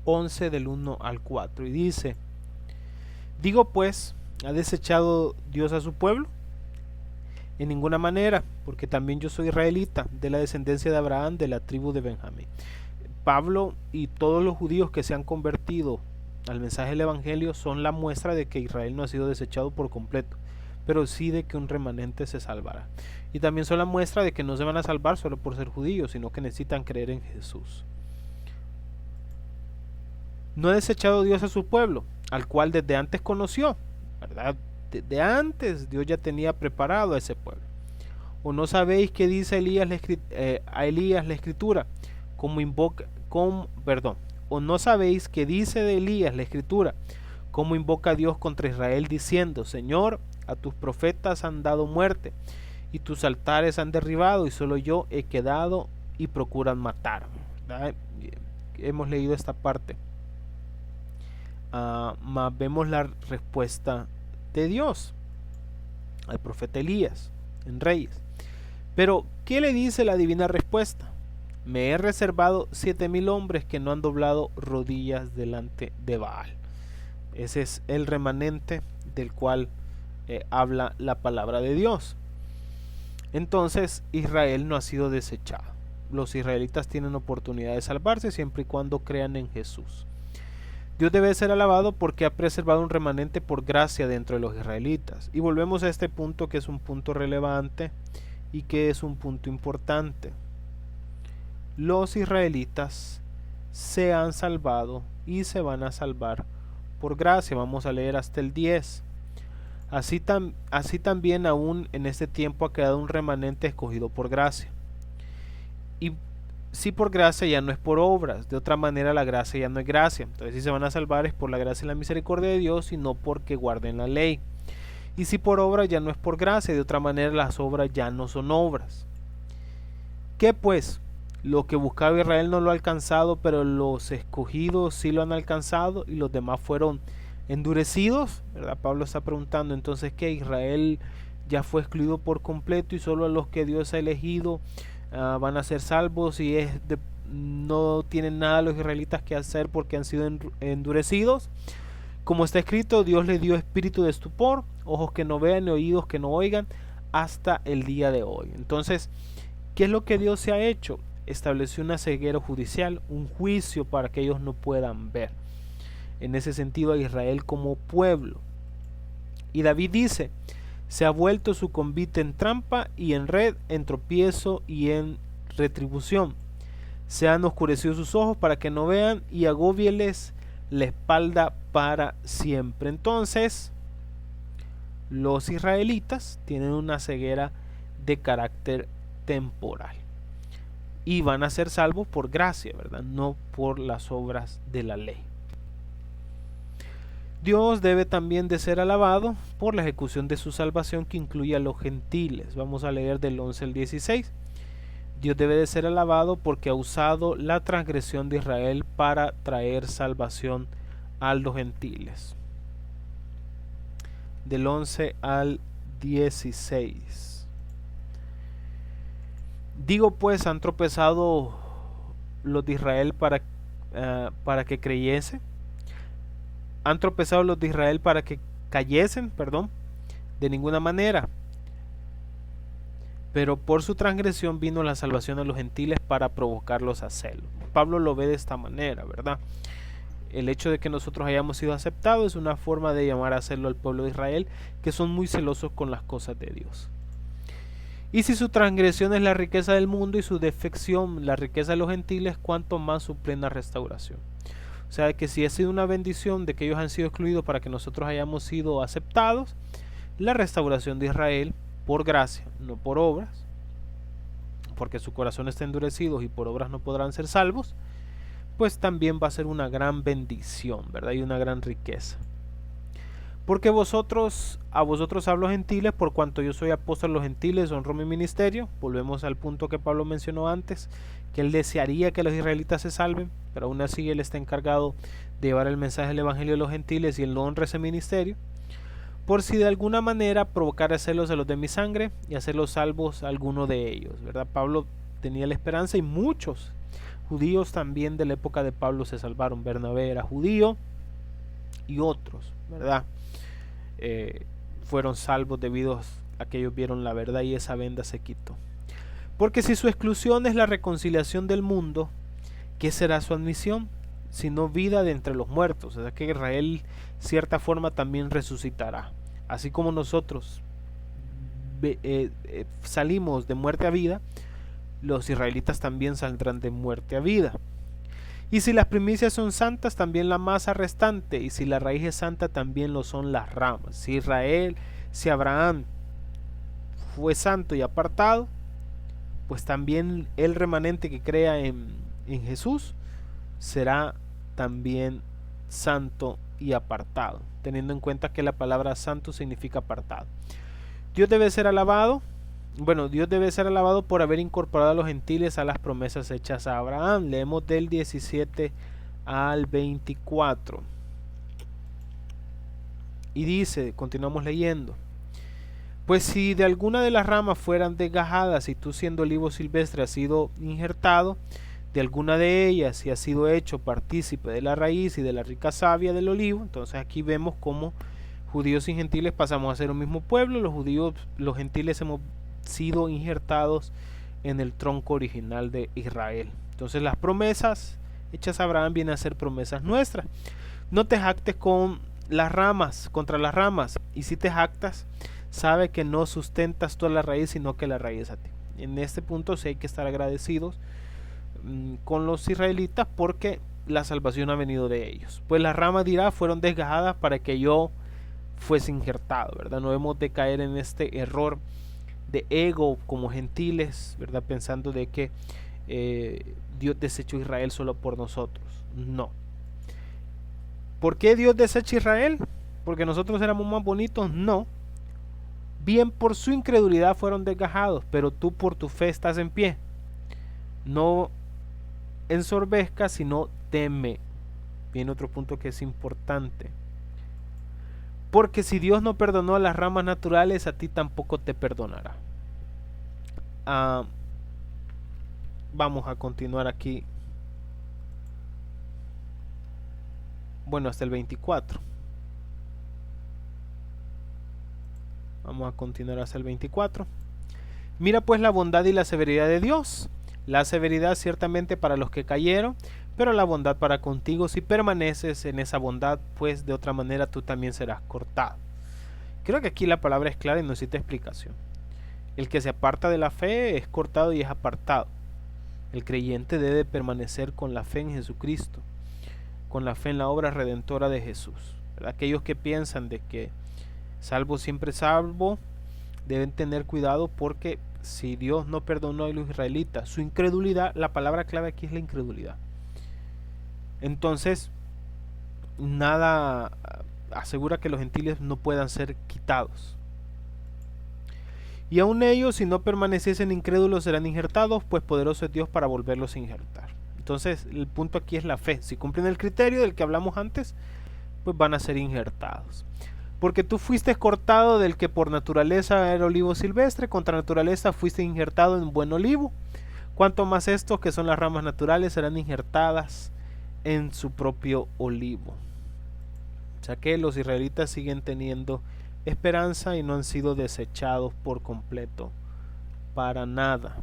11 del 1 al 4 y dice, digo pues, ¿ha desechado Dios a su pueblo? En ninguna manera, porque también yo soy israelita, de la descendencia de Abraham, de la tribu de Benjamín. Pablo y todos los judíos que se han convertido al mensaje del evangelio son la muestra de que Israel no ha sido desechado por completo, pero sí de que un remanente se salvará. Y también son la muestra de que no se van a salvar solo por ser judíos, sino que necesitan creer en Jesús. No ha desechado Dios a su pueblo, al cual desde antes conoció, ¿verdad? Desde antes Dios ya tenía preparado a ese pueblo. ¿O no sabéis qué dice a Elías la escritura? ¿O no sabéis qué dice de Elías la escritura? Cómo invoca a Dios contra Israel diciendo, Señor, a tus profetas han dado muerte, y tus altares han derribado, y solo yo he quedado y procuran matarme. ¿Verdad? Hemos leído esta parte. Mas vemos la respuesta de Dios al profeta Elías en Reyes. Pero, ¿qué le dice la divina respuesta? Me he reservado 7,000 hombres que no han doblado rodillas delante de Baal. Ese es el remanente del cual habla la palabra de Dios. Entonces Israel no ha sido desechado. Los israelitas tienen oportunidad de salvarse siempre y cuando crean en Jesús. Dios debe ser alabado porque ha preservado un remanente por gracia dentro de los israelitas. Y volvemos a este punto que es un punto relevante y que es un punto importante. Los israelitas se han salvado y se van a salvar por gracia. Vamos a leer hasta el 10. Así también aún en este tiempo ha quedado un remanente escogido por gracia. Y si por gracia ya no es por obras, de otra manera la gracia ya no es gracia. Entonces si se van a salvar es por la gracia y la misericordia de Dios y no porque guarden la ley. Y si por obras ya no es por gracia, de otra manera las obras ya no son obras. ¿Qué pues? Lo que buscaba Israel no lo ha alcanzado, pero los escogidos sí lo han alcanzado y los demás fueron endurecidos, ¿verdad? Pablo está preguntando entonces que Israel ya fue excluido por completo y solo a los que Dios ha elegido van a ser salvos y no tienen nada los israelitas que hacer porque han sido endurecidos. Como está escrito, Dios les dio espíritu de estupor, ojos que no vean y oídos que no oigan hasta el día de hoy. Entonces, ¿qué es lo que Dios se ha hecho? Estableció una ceguera judicial, un juicio para que ellos no puedan ver. En ese sentido a Israel como pueblo. Y David dice, se ha vuelto su convite en trampa y en red, en tropiezo y en retribución. Se han oscurecido sus ojos para que no vean y agóbieles la espalda para siempre. Entonces, los israelitas tienen una ceguera de carácter temporal. Y van a ser salvos por gracia, ¿verdad? No por las obras de la ley. Dios debe también de ser alabado por la ejecución de su salvación que incluye a los gentiles. Vamos a leer del 11 al 16. Dios debe de ser alabado porque ha usado la transgresión de Israel para traer salvación a los gentiles. Del 11 al 16. Digo pues, ¿han tropezado, los de Israel para que creyese. han tropezado los de Israel para que cayesen, de ninguna manera. Pero por su transgresión vino la salvación a los gentiles para provocarlos a celo. Pablo lo ve de esta manera, ¿verdad? El hecho de que nosotros hayamos sido aceptados es una forma de llamar a celo al pueblo de Israel, que son muy celosos con las cosas de Dios. Y si su transgresión es la riqueza del mundo y su defección la riqueza de los gentiles, cuánto más su plena restauración. O sea que si ha sido una bendición de que ellos han sido excluidos para que nosotros hayamos sido aceptados, la restauración de Israel por gracia, no por obras, porque su corazón está endurecido y por obras no podrán ser salvos, pues también va a ser una gran bendición, ¿verdad? Y una gran riqueza. Porque a vosotros hablo gentiles, por cuanto yo soy apóstol de los gentiles, honro mi ministerio. Volvemos al punto que Pablo mencionó antes, que él desearía que los israelitas se salven, pero aún así él está encargado de llevar el mensaje del evangelio de los gentiles y él no honra ese ministerio. Por si de alguna manera provocara celos de los de mi sangre y hacerlos salvos a alguno de ellos, ¿verdad? Pablo tenía la esperanza y muchos judíos también de la época de Pablo se salvaron. Bernabé era judío y otros, ¿verdad? Fueron salvos debido a que ellos vieron la verdad y esa venda se quitó. Porque si su exclusión es la reconciliación del mundo, ¿qué será su admisión? Sino vida de entre los muertos. O sea que Israel cierta forma también resucitará. Así como nosotros salimos de muerte a vida, los israelitas también saldrán de muerte a vida. Y si las primicias son santas, también la masa restante, y si la raíz es santa, también lo son las ramas. Si Abraham fue santo y apartado, pues también el remanente que crea en Jesús será también santo y apartado, teniendo en cuenta que la palabra santo significa apartado. Dios debe ser alabado por haber incorporado a los gentiles a las promesas hechas a Abraham. Leemos del 17 al 24. Y dice, continuamos leyendo: pues si de alguna de las ramas fueran desgajadas y tú siendo olivo silvestre has sido injertado de alguna de ellas y has sido hecho partícipe de la raíz y de la rica savia del olivo, entonces aquí vemos cómo judíos y gentiles pasamos a ser un mismo pueblo. Los gentiles hemos sido injertados en el tronco original de Israel. Entonces las promesas hechas a Abraham vienen a ser promesas nuestras. No te jactes contra las ramas, y si te jactas, sabe que no sustentas toda la raíz, sino que la raíz a ti. En este punto sí hay que estar agradecidos con los israelitas, porque la salvación ha venido de ellos. Pues las ramas, dirá, fueron desgajadas para que yo fuese injertado, ¿verdad? No debemos de caer en este error de ego como gentiles, ¿verdad? Pensando de que Dios desechó a Israel solo por nosotros. No. ¿Por qué Dios desecha a Israel? ¿Porque nosotros éramos más bonitos? No. Bien, por su incredulidad fueron desgajados, pero tú por tu fe estás en pie. No ensorbezcas, sino teme. Viene otro punto que es importante. Porque si Dios no perdonó a las ramas naturales, a ti tampoco te perdonará. Vamos a continuar aquí. Bueno, hasta el 24. Vamos a continuar hasta el 24. Mira pues la bondad y la severidad de Dios. La severidad ciertamente para los que cayeron, pero la bondad para contigo si permaneces en esa bondad, pues de otra manera tú también serás cortado. Creo que aquí la palabra es clara y no necesita explicación. El que se aparta de la fe es cortado y es apartado. El creyente debe permanecer con la fe en Jesucristo, con la fe en la obra redentora de Jesús. Aquellos que piensan de que salvo siempre salvo, deben tener cuidado, porque si Dios no perdonó a los israelitas su incredulidad, la palabra clave aquí es la incredulidad, entonces nada asegura que los gentiles no puedan ser quitados. Y aun ellos, si no permaneciesen incrédulos, serán injertados, pues poderoso es Dios para volverlos a injertar. Entonces el punto aquí es la fe. Si cumplen el criterio del que hablamos antes, pues van a ser injertados. Porque tú fuiste cortado del que por naturaleza era olivo silvestre, contra naturaleza fuiste injertado en buen olivo. Cuanto más estos, que son las ramas naturales, serán injertadas en su propio olivo. O sea que los israelitas siguen teniendo esperanza y no han sido desechados por completo, para nada.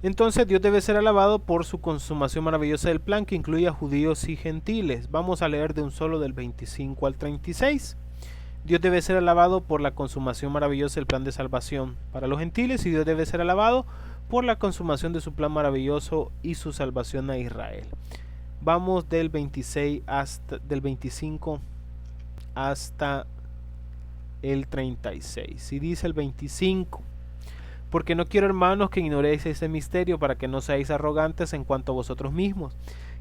Entonces Dios debe ser alabado por su consumación maravillosa del plan que incluye a judíos y gentiles. Vamos a leer de un solo del 25 al 36. Dios debe ser alabado por la consumación maravillosa del plan de salvación para los gentiles, y Dios debe ser alabado por la consumación de su plan maravilloso y su salvación a Israel. Vamos del 25 hasta el 36. Y dice el 25: porque no quiero, hermanos, que ignoréis este misterio, para que no seáis arrogantes en cuanto a vosotros mismos,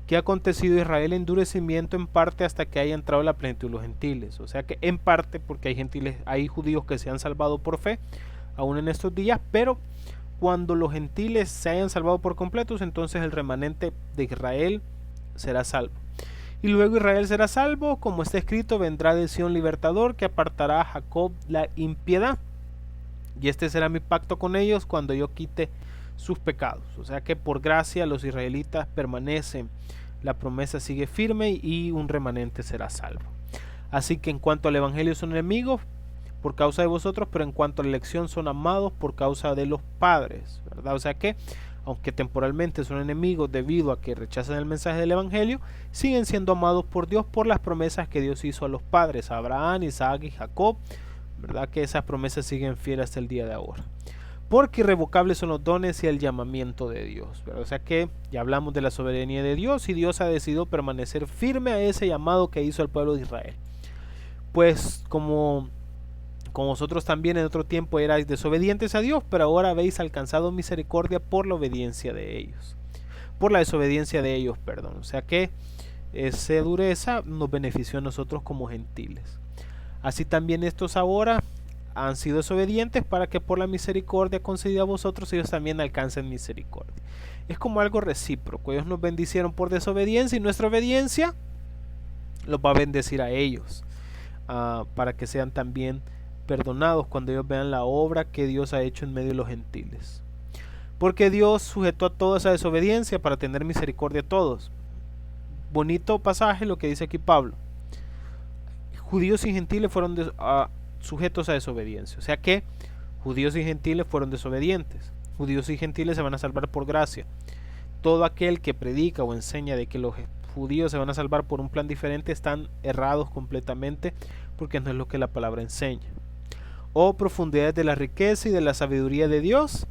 que ha acontecido a Israel endurecimiento en parte hasta que haya entrado la plenitud de los gentiles. O sea que en parte, porque hay judíos que se han salvado por fe aún en estos días, pero cuando los gentiles se hayan salvado por completos, entonces el remanente de Israel será salvo. Y luego Israel será salvo, como está escrito: vendrá de Sión libertador, que apartará a Jacob la impiedad. Y este será mi pacto con ellos cuando yo quite sus pecados. O sea que por gracia los israelitas permanecen, la promesa sigue firme y un remanente será salvo. Así que en cuanto al evangelio son enemigos por causa de vosotros, pero en cuanto a la elección son amados por causa de los padres, ¿verdad? O sea que aunque temporalmente son enemigos debido a que rechazan el mensaje del evangelio, siguen siendo amados por Dios por las promesas que Dios hizo a los padres, a Abraham, Isaac y Jacob, ¿verdad? Que esas promesas siguen fieles hasta el día de ahora. Porque irrevocables son los dones y el llamamiento de Dios, ¿verdad? O sea que ya hablamos de la soberanía de Dios, y Dios ha decidido permanecer firme a ese llamado que hizo al pueblo de Israel. Pues como vosotros también en otro tiempo erais desobedientes a Dios, pero ahora habéis alcanzado misericordia por la obediencia de ellos. Por la desobediencia de ellos, perdón. O sea que esa dureza nos benefició a nosotros como gentiles. Así también estos ahora han sido desobedientes, para que por la misericordia concedida a vosotros ellos también alcancen misericordia. Es como algo recíproco. Ellos nos bendicieron por desobediencia, y nuestra obediencia los va a bendecir a ellos, para que sean también perdonados cuando ellos vean la obra que Dios ha hecho en medio de los gentiles. Porque Dios sujetó a toda esa desobediencia para tener misericordia a todos. Bonito pasaje lo que dice aquí Pablo. Judíos y gentiles fueron sujetos a desobediencia. O sea que judíos y gentiles fueron desobedientes. Judíos y gentiles se van a salvar por gracia. Todo aquel que predica o enseña de que los judíos se van a salvar por un plan diferente están errados completamente, porque no es lo que la palabra enseña. Oh profundidades de la riqueza y de la sabiduría de Dios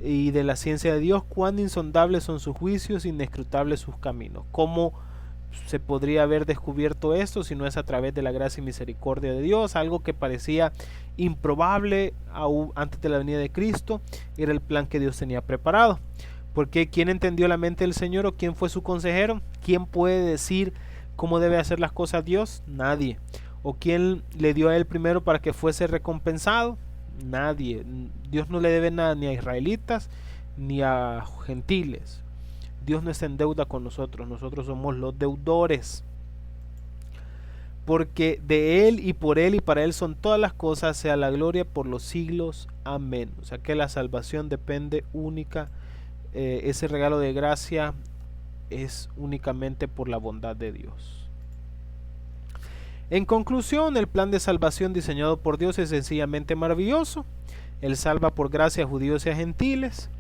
y de la ciencia de Dios, cuán insondables son sus juicios, inescrutables sus caminos. ¿Cómo se podría haber descubierto esto si no es a través de la gracia y misericordia de Dios? Algo que parecía improbable aún antes de la venida de Cristo era el plan que Dios tenía preparado. Porque ¿quién entendió la mente del Señor, o quién fue su consejero? ¿Quién puede decir cómo debe hacer las cosas Dios? Nadie. ¿O quién le dio a él primero para que fuese recompensado? Nadie. Dios no le debe nada ni a israelitas ni a gentiles. Dios no está en deuda con nosotros, nosotros somos los deudores. Porque de Él y por Él y para Él son todas las cosas, sea la gloria por los siglos. Amén. O sea que la salvación depende única, ese regalo de gracia es únicamente por la bondad de Dios. En conclusión, el plan de salvación diseñado por Dios es sencillamente maravilloso. Él salva por gracia a judíos y a gentiles.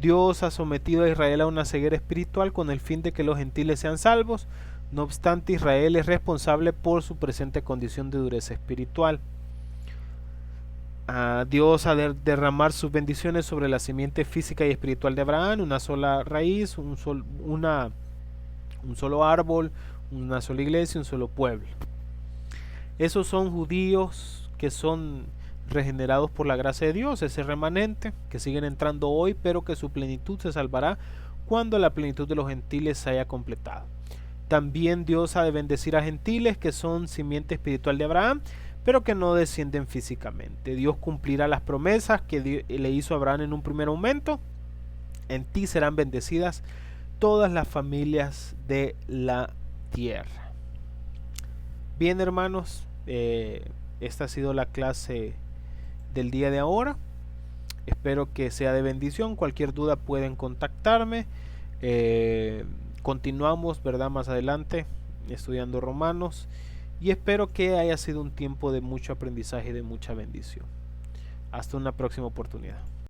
Dios ha sometido a Israel a una ceguera espiritual con el fin de que los gentiles sean salvos. No obstante, Israel es responsable por su presente condición de dureza espiritual. Dios ha de derramar sus bendiciones sobre la simiente física y espiritual de Abraham, una sola raíz, un solo árbol, una sola iglesia, un solo pueblo. Esos son judíos que son regenerados por la gracia de Dios, ese remanente que siguen entrando hoy, pero que su plenitud se salvará cuando la plenitud de los gentiles se haya completado. También Dios ha de bendecir a gentiles que son simiente espiritual de Abraham, pero que no descienden físicamente. Dios cumplirá las promesas que le hizo a Abraham en un primer momento. En ti serán bendecidas todas las familias de la tierra. Bien, hermanos, esta ha sido la clase del día de ahora. Espero que sea de bendición. Cualquier duda pueden contactarme Continuamos, ¿verdad? Más adelante estudiando Romanos y espero que haya sido un tiempo de mucho aprendizaje y de mucha bendición. Hasta una próxima oportunidad.